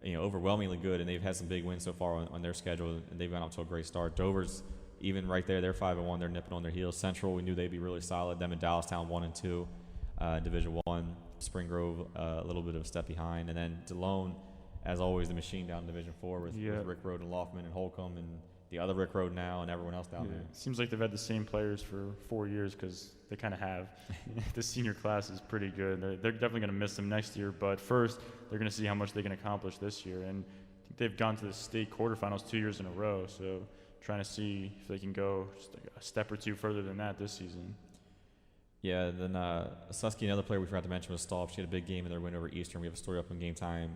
overwhelmingly good, and they've had some big wins so far on their schedule, and they've gone off to a great start. Dover's even right there. They're 5-1. They're nipping on their heels. Central, we knew they'd be really solid. Them and Dallastown 1-2, Division I. Spring Grove a little bit of a step behind, and then DeLone, as always, the machine down in Division IV with Rick Road and Loftman and Holcomb and the other Rick Road now and everyone else down there. Seems like they've had the same players for 4 years because they kind of have. The senior class is pretty good. They're definitely going to miss them next year, but first they're going to see how much they can accomplish this year. And I think they've gone to the state quarterfinals 2 years in a row, so trying to see if they can go just like a step or two further than that this season. Yeah, then Susky, another player we forgot to mention, was Staub. She had a big game in their win over Eastern. We have a story up on GameTime.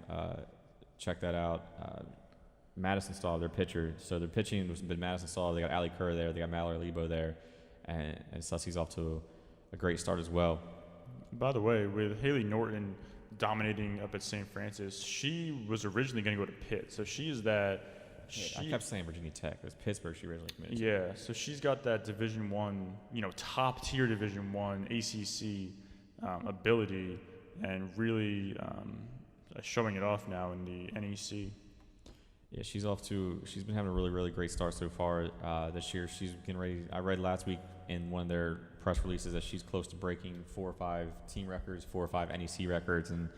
Check that out. Madison Staub, their pitcher. So their pitching has been Madison Staub. They got Allie Kerr there. They got Mallory Lebo there. And Susky's off to a great start as well. By the way, with Haley Norton dominating up at St. Francis, she was originally going to go to Pitt. So she is that... I kept saying Virginia Tech. It was Pittsburgh she originally committed to. Yeah, so she's got that Division I, top tier Division I ACC ability, and really showing it off now in the NEC. Yeah, she's been having a really great start so far this year. She's getting ready. I read last week in one of their press releases that she's close to breaking 4 or 5 team records, 4 or 5 NEC records, and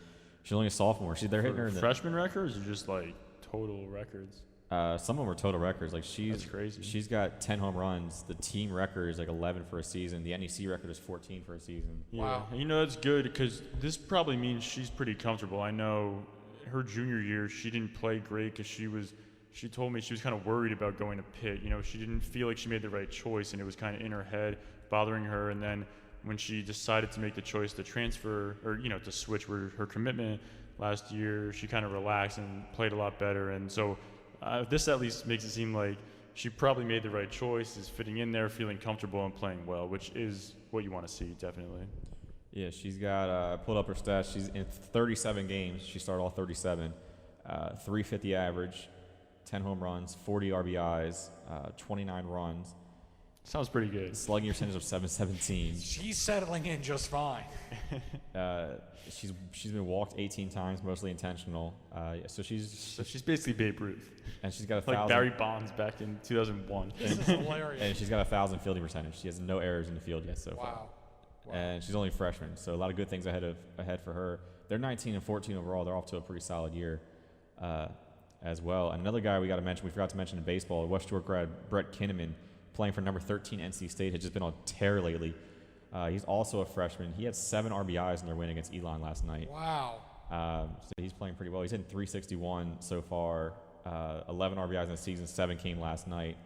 she's only a sophomore. They're hitting her in the freshman records or just like total records. Some of them are total records. Like That's crazy. She's got 10 home runs. The team record is like 11 for a season. The NEC record is 14 for a season. Yeah. Wow. That's good because this probably means she's pretty comfortable. I know her junior year she didn't play great because she told me she was kind of worried about going to Pitt. She didn't feel like she made the right choice, and it was kind of in her head bothering her. And then when she decided to make the choice to transfer or to switch her commitment last year, she kind of relaxed and played a lot better. And so this at least makes it seem like she probably made the right choice, is fitting in there, feeling comfortable and playing well, which is what you want to see, definitely. Yeah, she's got, pulled up her stats. She's in 37 games. She started all 37. 350 average, 10 home runs, 40 RBIs, 29 runs. Sounds pretty good. Slugging percentage of 717. She's settling in just fine. She's been walked 18 times, mostly intentional. So she's basically Babe Ruth. And she's got 1,000. Like Barry Bonds back in 2001. This is hilarious. And she's got 1,000 fielding percentage. She has no errors in the field yet so far. Wow. And she's only a freshman, so a lot of good things ahead for her. They're 19-14 overall. They're off to a pretty solid year as well. And another guy we forgot to mention in baseball, West York grad Brett Kinnaman, playing for number 13 NC State, had just been on tear lately. He's also a freshman. He had 7 RBIs in their win against Elon last night. Wow. So he's playing pretty well. He's hitting 361 so far, 11 RBIs in the season, 7 came last night.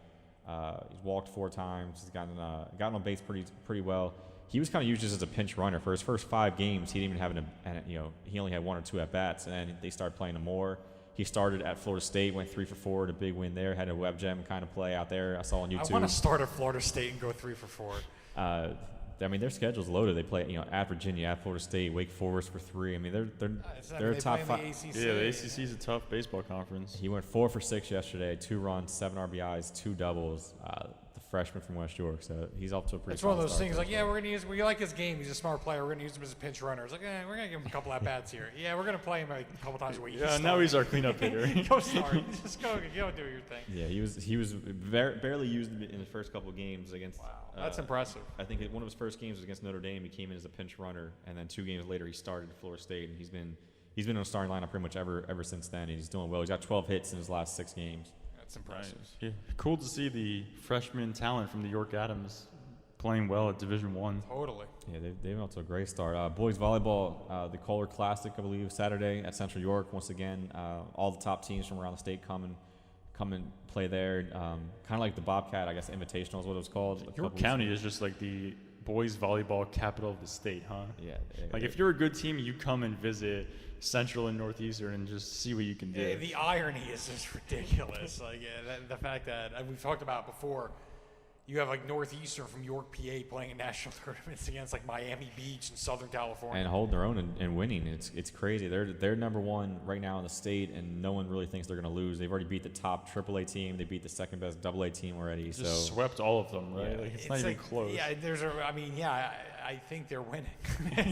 He's walked 4 times. He's gotten on base pretty well. He was kind of used just as a pinch runner. For his first 5 games, he didn't even have he only had 1 or 2 at bats, and then they started playing him more. He started at Florida State, went 3 for 4, a big win there. Had a web gem kind of play out there. I saw on YouTube. I want to start at Florida State and go 3 for 4. I mean, their schedule's loaded. They play, at Virginia, at Florida State, Wake Forest for 3. I mean, they're a top 5. Yeah, the ACC is a tough baseball conference. He went 4 for 6 yesterday, 2 runs, 7 RBIs, 2 doubles. The freshman from West York, so he's off to a pretty. It's one of those things like, we're gonna use. We like his game. He's a smart player. We're gonna use him as a pinch runner. It's like, we're gonna give him a couple at bats here. Yeah, we're gonna play him a couple times a week. Yeah, now he's our cleanup hitter. Go start. Just go do your thing. Yeah, he was barely used in the first couple of games against. Wow, that's impressive. I think one of his first games was against Notre Dame. He came in as a pinch runner, and then 2 games later he started at Florida State, and he's been on a starting lineup pretty much ever since then. And he's doing well. He's got 12 hits in his last 6 games. That's impressive. Yeah, cool to see the freshman talent from the York Adams playing well at Division I. Totally. Yeah, they've been off to a great start. Boys volleyball, the Kohler Classic, I believe, Saturday at Central York. Once again, all the top teams from around the state come and play there. Kind of like the Bobcat, I guess, Invitational is what it was called. York County is just like the boys volleyball capital of the state, huh? Yeah. If you're a good team, you come and visit Central and Northeastern and just see what you can do. Yeah, the irony is just ridiculous. The fact that we've talked about before, you have Northeastern from York, PA, playing in national tournaments against Miami Beach in Southern California, and holding their own and winning. It's crazy. They're number 1 right now in the state, and no one really thinks they're going to lose. They've already beat the top AAA team. They beat the second best AA team already. Just swept all of them, right? Yeah. It's not even close. Yeah, I think they're winning.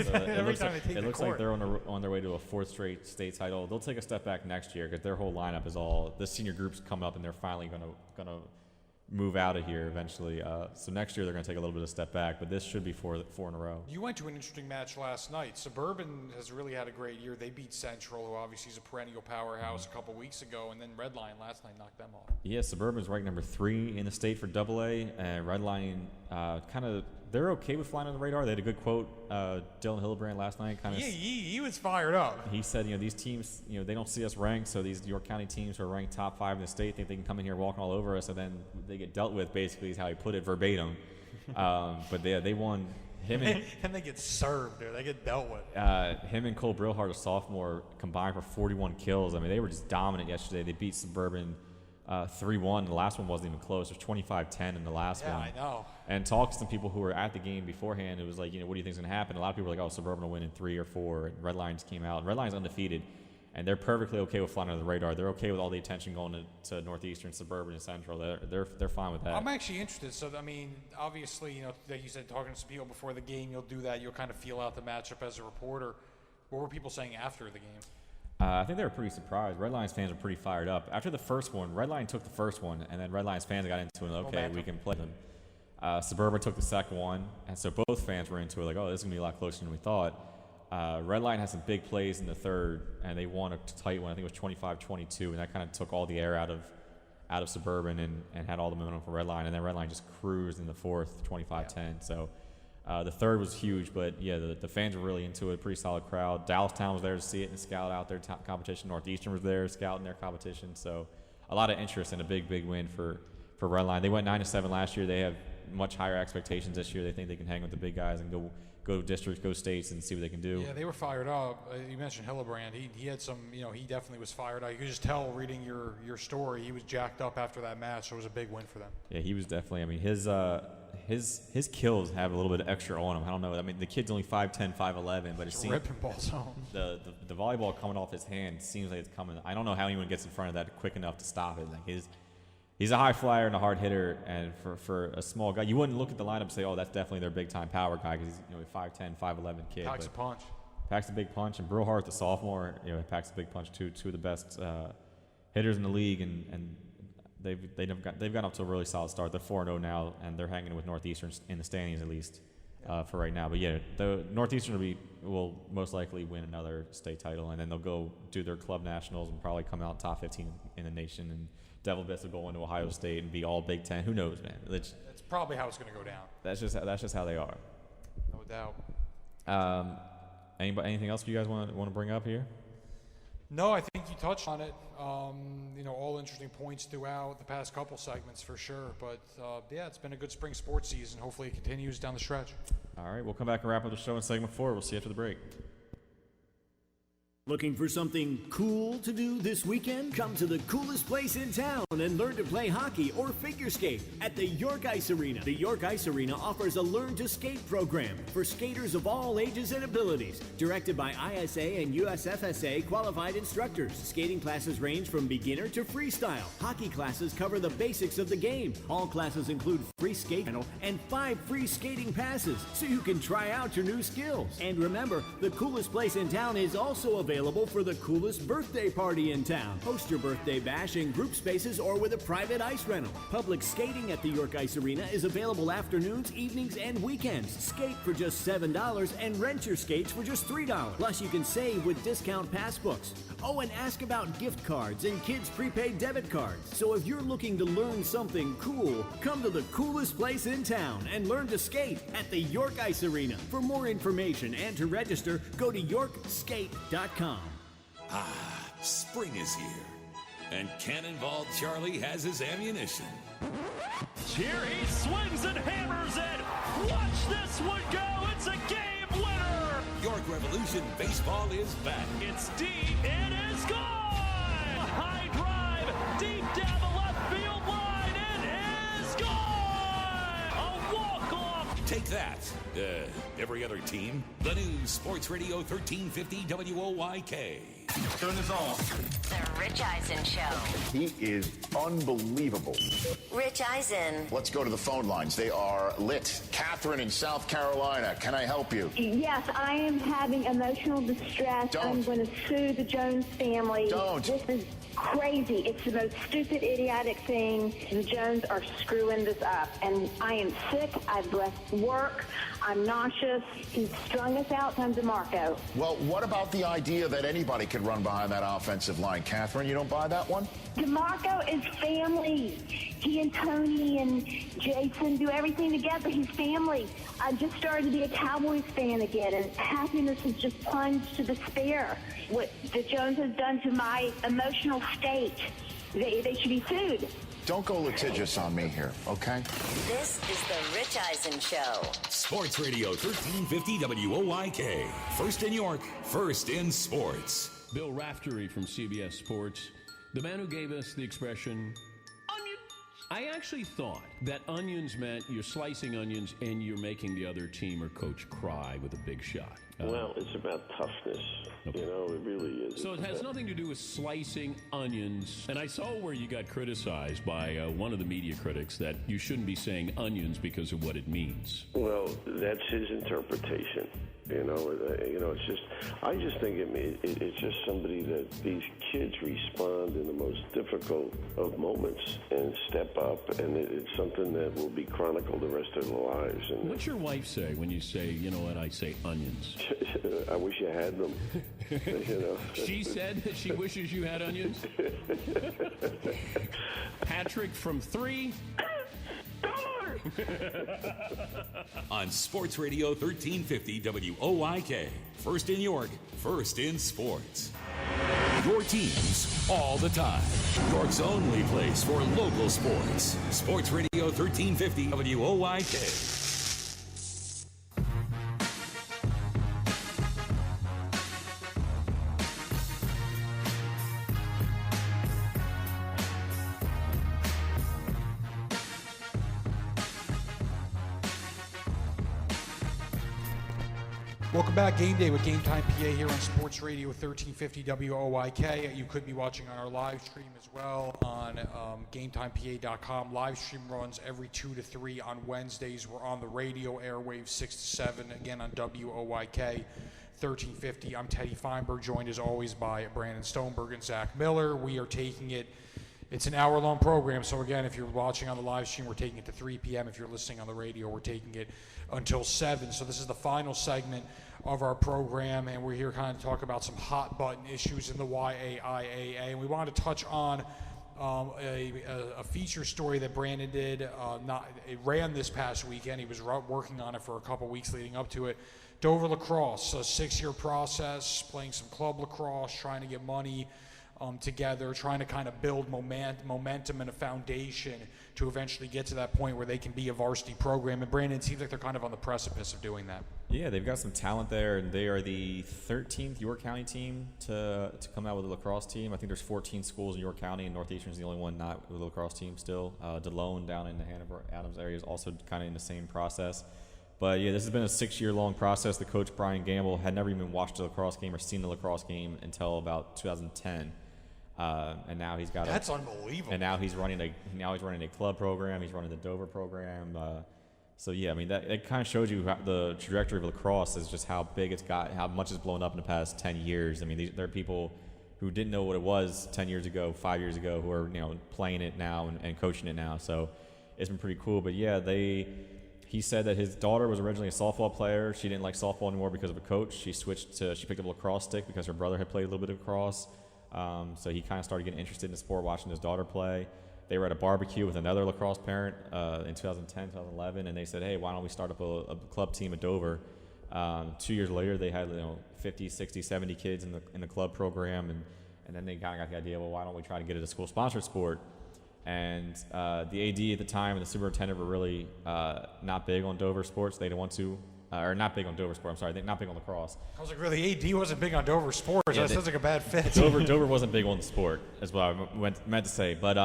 So Every time they take the court. It looks like they're on their way to a 4th straight state title. They'll take a step back next year because their whole lineup is all the senior groups come up, and they're finally gonna move out of here eventually. So next year they're going to take a little bit of a step back, but this should be 4 in a row. You went to an interesting match last night. Suburban has really had a great year. They beat Central, who obviously is a perennial powerhouse, a couple weeks ago, and then Redline last night knocked them off. Yeah, Suburban's ranked number 3 in the state for AA, and Redline they're okay with flying on the radar. They had a good quote, Dylan Hillebrand last night. He was fired up. He said, these teams, they don't see us ranked, so these York County teams who are ranked top 5 in the state think they can come in here walking all over us, and then they get dealt with, basically, is how he put it verbatim. But they won. And they get served, dude. They get dealt with. Him and Cole Brillhart, a sophomore, combined for 41 kills. I mean, they were just dominant yesterday. They beat Suburban 3-1. The last one wasn't even close. It was 25-10 in the last one. Yeah, I know. And talked to some people who were at the game beforehand. It was like, what do you think is going to happen? A lot of people were like, Suburban will win in 3 or 4. And Red Lions came out. And Red Lions undefeated. And they're perfectly okay with flying under the radar. They're okay with all the attention going to Northeastern, Suburban, and Central. They're fine with that. I'm actually interested. So, obviously, like you said, talking to some people before the game, you'll do that. You'll kind of feel out the matchup as a reporter. What were people saying after the game? I think they were pretty surprised. Red Lions fans were pretty fired up. After the first one, Red Lion took the first one, and then Red Lions fans got into it. Okay, we can play them. Suburban took the second one, and so both fans were into it. Like, this is going to be a lot closer than we thought. Red Lion had some big plays in the third, and they won a tight one. I think it was 25-22, and that kind of took all the air out of Suburban and had all the momentum for Red Lion. And then Red Lion just cruised in the fourth, 25-10. So the third was huge, but yeah, the fans were really into it. Pretty solid crowd. Dallastown was there to see it and scout out their competition. Northeastern was there scouting their competition. So a lot of interest and a big win for Red Lion. They went 9-7 last year. They have much higher expectations this year. They think they can hang with the big guys and go districts, go states, and see what they can do. Yeah, they were fired up. You mentioned Hillebrand. He had some, he definitely was fired up. You could just tell reading your story. He was jacked up after that match, so it was a big win for them. Yeah, he was definitely. His kills have a little bit of extra on him. I don't know. The kid's only 5'10", 5'11", but it seems ripping balls home. The volleyball coming off his hand seems like it's coming. I don't know how anyone gets in front of that quick enough to stop it. He's a high flyer and a hard hitter, and for a small guy, you wouldn't look at the lineup and say, "Oh, that's definitely their big time power guy," because he's a 5'10", 5'11" kid. Packs a punch. Packs a big punch, and Brillhart, the sophomore, packs a big punch too. Two of the best hitters in the league, and they've gotten up to a really solid start. They're 4-0 now, and they're hanging with Northeastern in the standings at least for right now. But yeah, the Northeastern will most likely win another state title, and then they'll go do their club nationals and probably come out top 15 in the nation. And Devil Bits will go into Ohio State and be all Big Ten. Who knows, man? That's probably how it's going to go down. That's just how they are. No doubt. Anything else you guys want to bring up here? No, I think you touched on it. All interesting points throughout the past couple segments for sure. But yeah, it's been a good spring sports season. Hopefully it continues down the stretch. All right, we'll come back and wrap up the show in segment 4. We'll see you after the break. Looking for something cool to do this weekend? Come to the coolest place in town and learn to play hockey or figure skate at the York Ice Arena. The York Ice Arena offers a Learn to Skate program for skaters of all ages and abilities, directed by ISA and USFSA qualified instructors. Skating classes range from beginner to freestyle. Hockey classes cover the basics of the game. All classes include free skate rental and 5 free skating passes, so you can try out your new skills. And remember, the coolest place in town is also available for the coolest birthday party in town. Host your birthday bash in group spaces or with a private ice rental. Public skating at the York Ice Arena is available afternoons, evenings, and weekends. Skate for just $7 and rent your skates for just $3. Plus, you can save with discount pass books. Oh, and ask about gift cards and kids' prepaid debit cards. So if you're looking to learn something cool, come to the coolest place in town and learn to skate at the York Ice Arena. For more information and to register, go to yorkskate.com. Ah, spring is here. And Cannonball Charlie has his ammunition. Here he swings and hammers it. Watch this one go. It's a game winner. York Revolution baseball is back. It's deep. It is gone. A high drive deep down the left field line. It is gone. A walk-off. Take that, every other team. The new Sports Radio 1350 WOYK. Turn this on. The Rich Eisen Show. He is unbelievable. Rich Eisen. Let's go to the phone lines. They are lit. Catherine in South Carolina, can I help you? Yes, I am having emotional distress. Don't. I'm going to sue the Jones family. Don't. This is crazy. It's the most stupid, idiotic thing. The Jones are screwing this up. And I am sick. I've left work. I'm nauseous. He's strung us out on DeMarco. Well, what about the idea that anybody could run behind that offensive line? Catherine, you don't buy that one? DeMarco is family. He and Tony and Jason do everything together. He's family. I just started to be a Cowboys fan again, and happiness has just plunged to despair. What the Jones has done to my emotional state, they should be sued. Don't go litigious on me here, okay? This is the Rich Eisen Show. Sports Radio 1350 WOYK. First in York, first in sports. Bill Raftery from CBS Sports, the man who gave us the expression, onion. I actually thought that onions meant you're slicing onions and you're making the other team or coach cry with a big shot. Well, it's about toughness. Okay. You know, it really is. So it has nothing to do with slicing onions. And I saw where you got criticized by one of the media critics that you shouldn't be saying onions because of what it means. Well, that's his interpretation. You know, it's just, I just think it's just somebody that these kids respond in the most difficult of moments and step up, and it's something that will be chronicled the rest of their lives. And what's your wife say when you say, you know what, I say onions? I wish you had them. You know. She said that she wishes you had onions? Patrick from 3. On Sports Radio 1350 WOYK. First in York, first in sports. Your teams all the time. York's only place for local sports. Sports Radio 1350 WOYK. Welcome back, Game Day with GameTime PA here on Sports Radio 1350 WOYK. You could be watching on our live stream as well on GameTimePA.com. Live stream runs every 2 to 3 on Wednesdays. We're on the radio airwaves 6 to 7, again on WOYK 1350. I'm Teddy Feinberg, joined as always by Brandon Stoneberg and Zach Miller. We are taking it. It's an hour-long program, so again, if you're watching on the live stream, we're taking it to 3 p.m. If you're listening on the radio, we're taking it until 7. So this is the final segment of our program, and we're here kind of to talk about some hot-button issues in the YAIAA. And we want to touch on a feature story that Brandon did. It ran this past weekend. He was working on it for a couple weeks leading up to it. Dover Lacrosse, a 6-year process, playing some club lacrosse, trying to get money together, trying to kind of build momentum and a foundation to eventually get to that point where they can be a varsity program. And Brandon, it seems like they're kind of on the precipice of doing that. Yeah, they've got some talent there, and they are the 13th York County team to come out with a lacrosse team. I think there's 14 schools in York County, and Northeastern's the only one not with a lacrosse team still. DeLone down in the Hanover Adams area is also kind of in the same process. But yeah, this has been a 6-year-long process. The coach, Brian Gamble, had never even watched a lacrosse game or seen a lacrosse game until about 2010. And now he's got that's unbelievable. And now he's running a club program. He's running the Dover program. So yeah, I mean it kind of shows you how the trajectory of lacrosse is just how big it's got, how much it's blown up in the past 10 years. I mean, there are people who didn't know what it was 10 years ago, 5 years ago, who are playing it now and coaching it now. So it's been pretty cool. But yeah, he said that his daughter was originally a softball player. She didn't like softball anymore because of a coach. She picked up a lacrosse stick because her brother had played a little bit of lacrosse. So he kind of started getting interested in the sport, watching his daughter play. They were at a barbecue with another lacrosse parent in 2010, 2011, and they said, hey, why don't we start up a club team at Dover? 2 years later, they had 50, 60, 70 kids in the club program, and then they kind of got the idea, well, why don't we try to get it a school-sponsored sport? And the AD at the time and the superintendent were really not big on Dover sports. They didn't want to. Or not big on Dover sport, I'm sorry, not big on lacrosse. I was like, really, AD wasn't big on Dover sports? Yeah, that sounds like a bad fit. Dover wasn't big on the sport, is what I meant to say. But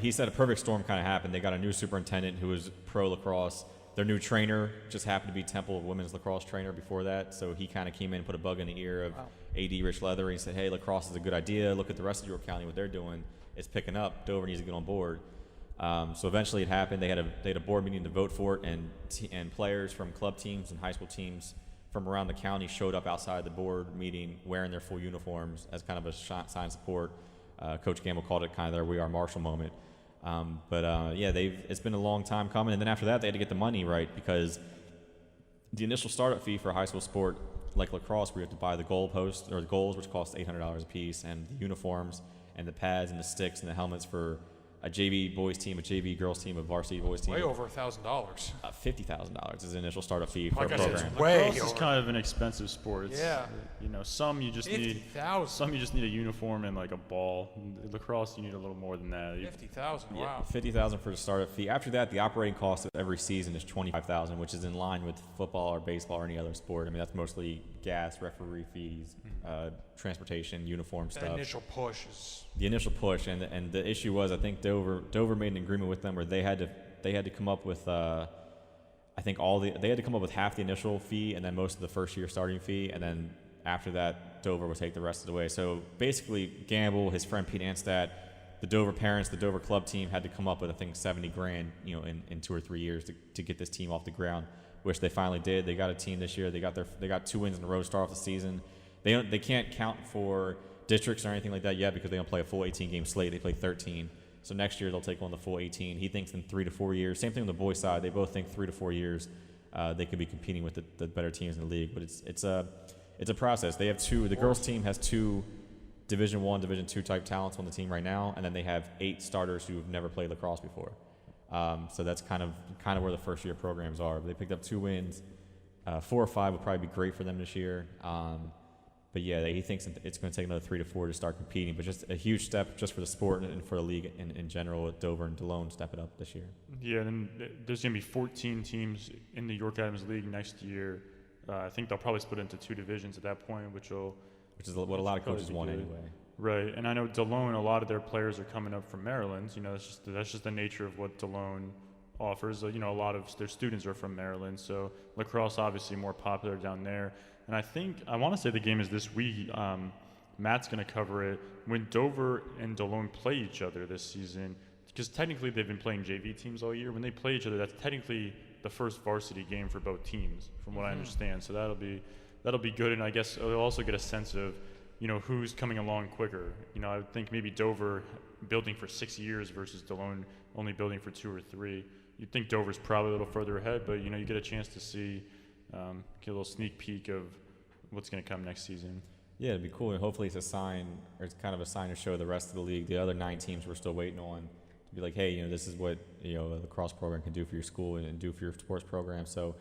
he said a perfect storm kind of happened. They got a new superintendent who was pro lacrosse. Their new trainer just happened to be Temple women's lacrosse trainer before that. So he kind of came in and put a bug in the ear of AD Rich Leather. He said, hey, lacrosse is a good idea. Look at the rest of York County, what they're doing. It's picking up. Dover needs to get on board. So eventually it happened. They had a board meeting to vote for it, and players from club teams and high school teams from around the county showed up outside the board meeting wearing their full uniforms as kind of a sign of support. Coach Gamble called it kind of their We Are Marshall moment. It's been a long time coming. And then after that, they had to get the money right, because the initial startup fee for a high school sport like lacrosse, where you have to buy the goalposts or the goals, which cost $800 a piece, and the uniforms and the pads and the sticks and the helmets for a JV boys team, a JV girls team, a varsity boys team. Way over $1,000. $50,000 is the initial startup fee for a program. Lacrosse is kind of an expensive sport. Yeah. Some you just need a uniform and like a ball. Lacrosse, you need a little more than that. $50,000. Wow. $50,000 for the startup fee. After that, the operating cost of every season is $25,000, which is in line with football or baseball or any other sport. I mean, that's mostly gas, referee fees, transportation, uniform stuff. The initial push is the initial push, and the issue was, I think Dover made an agreement with them where they had to come up with they had to come up with half the initial fee and then most of the first year starting fee, and then after that Dover would take the rest of the way. So basically, Gamble, his friend Pete Anstad, the Dover parents, the Dover club team had to come up with, I think, $70,000, in 2 or 3 years to get this team off the ground, which they finally did. They got a team this year. They got 2 wins in a row to start off the season. They can't count for districts or anything like that yet because they don't play a full 18-game slate. They play 13. So next year they'll take on the full 18. He thinks in 3 to 4 years. Same thing on the boys' side. They both think 3 to 4 years they could be competing with the better teams in the league. But it's a process. They have the girls' team has 2 Division I, Division II type talents on the team right now, and then they have 8 starters who have never played lacrosse before. So that's kind of where the first year programs are. They picked up 2 wins. 4 or 5 would probably be great for them this year. But yeah, he thinks it's going to take another 3 to 4 to start competing. But just a huge step just for the sport and for the league in general, with Dover and DeLone step it up this year. Yeah, and there's going to be 14 teams in the York Adams League next year. I think they'll probably split into 2 divisions at that point, which is what a lot of coaches want anyway. Right, and I know DeLone, a lot of their players are coming up from Maryland. That's just the nature of what DeLone offers. A lot of their students are from Maryland, so lacrosse obviously more popular down there. And I want to say the game is this week. Matt's going to cover it when Dover and DeLone play each other this season, because technically they've been playing JV teams all year. When they play each other, that's technically the first varsity game for both teams, from what I understand. So that'll be good, and I guess they'll also get a sense of who's coming along quicker. I would think maybe Dover building for 6 years versus DeLone only building for 2 or 3. You'd think Dover's probably a little further ahead, but you get a chance to see. Get a little sneak peek of what's going to come next season. Yeah, it'd be cool, and hopefully it's a sign, or it's kind of a sign to show the rest of the league, the other 9 teams we're still waiting on, to be like, hey, this is what the lacrosse program can do for your school and do for your sports program. So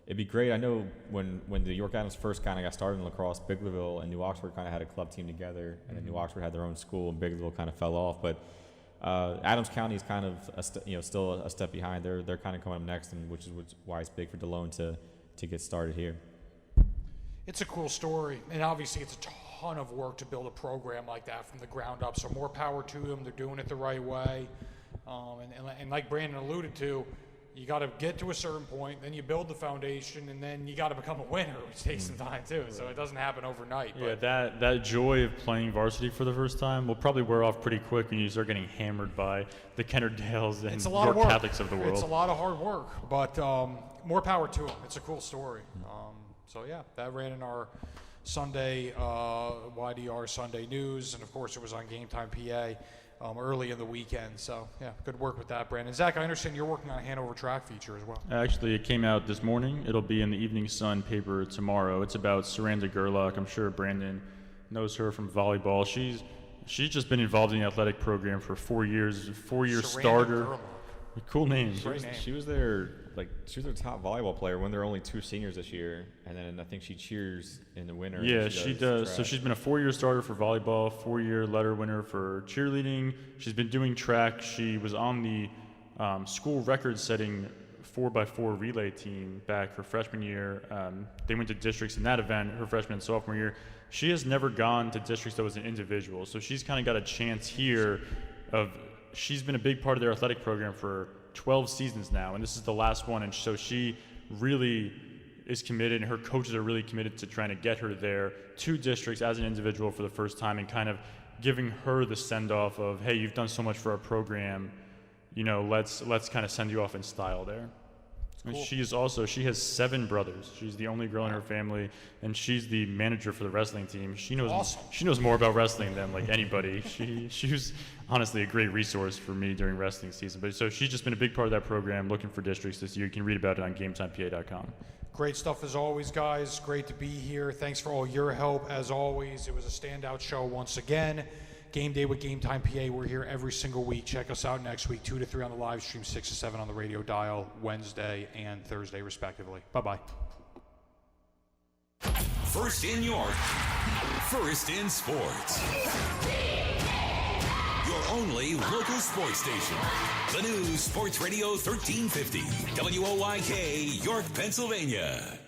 it'd be great. I know when the York Adams first kind of got started in lacrosse, Biglerville and New Oxford kind of had a club team together, and then New Oxford had their own school, and Biglerville kind of fell off. But Adams County is kind of still a step behind. They're kind of coming up next, and which is why it's big for DeLone to get started here. It's a cool story, and obviously it's a ton of work to build a program like that from the ground up, so more power to them. They're doing it the right way. And like Brandon alluded to, you got to get to a certain point, then you build the foundation, and then you got to become a winner, which takes some time too, so it doesn't happen overnight. Yeah, that joy of playing varsity for the first time will probably wear off pretty quick when you start getting hammered by the Kennerdales and York Catholics of the world. It's a lot of hard work, but more power to them. It's a cool story. So yeah, that ran in our Sunday YDR Sunday News, and of course it was on GameTime PA early in the weekend. So yeah, good work with that, Brandon. Zach, I understand you're working on a Hanover track feature as well. Actually, it came out this morning. It'll be in the Evening Sun paper tomorrow. It's about Saranda Gerlach. I'm sure Brandon knows her from volleyball. She's just been involved in the athletic program for 4 years. 4-year starter. Gerlach. Cool name. She was their top volleyball player when there were only 2 seniors this year, and then I think she cheers in the winter. Yeah, she does. So she's been a 4-year starter for volleyball, 4-year letter winner for cheerleading. She's been doing track. She was on the school record-setting 4x4 relay team back her freshman year. They went to districts in that event her freshman and sophomore year. She has never gone to districts that was an individual, so she's kind of got a chance here of. She's been a big part of their athletic program for 12 seasons now, and this is the last one, and so she really is committed, and her coaches are really committed to trying to get her there to districts as an individual for the first time, and kind of giving her the send-off of, hey, you've done so much for our program, let's kind of send you off in style there. Cool. She has 7 brothers. She's the only girl in her family, and she's the manager for the wrestling team. She knows more about wrestling than like anybody. She was honestly a great resource for me during wrestling season. But so she's just been a big part of that program, looking for districts this year. You can read about it on GameTimePA.com. Great stuff as always, guys. Great to be here. Thanks for all your help as always. It was a standout show once again. Game Day with Game Time PA. We're here every single week. Check us out next week, 2 to 3 on the live stream, 6 to 7 on the radio dial, Wednesday and Thursday, respectively. Bye-bye. First in York, first in sports. Your only local sports station. The new Sports Radio 1350, WOYK, York, Pennsylvania.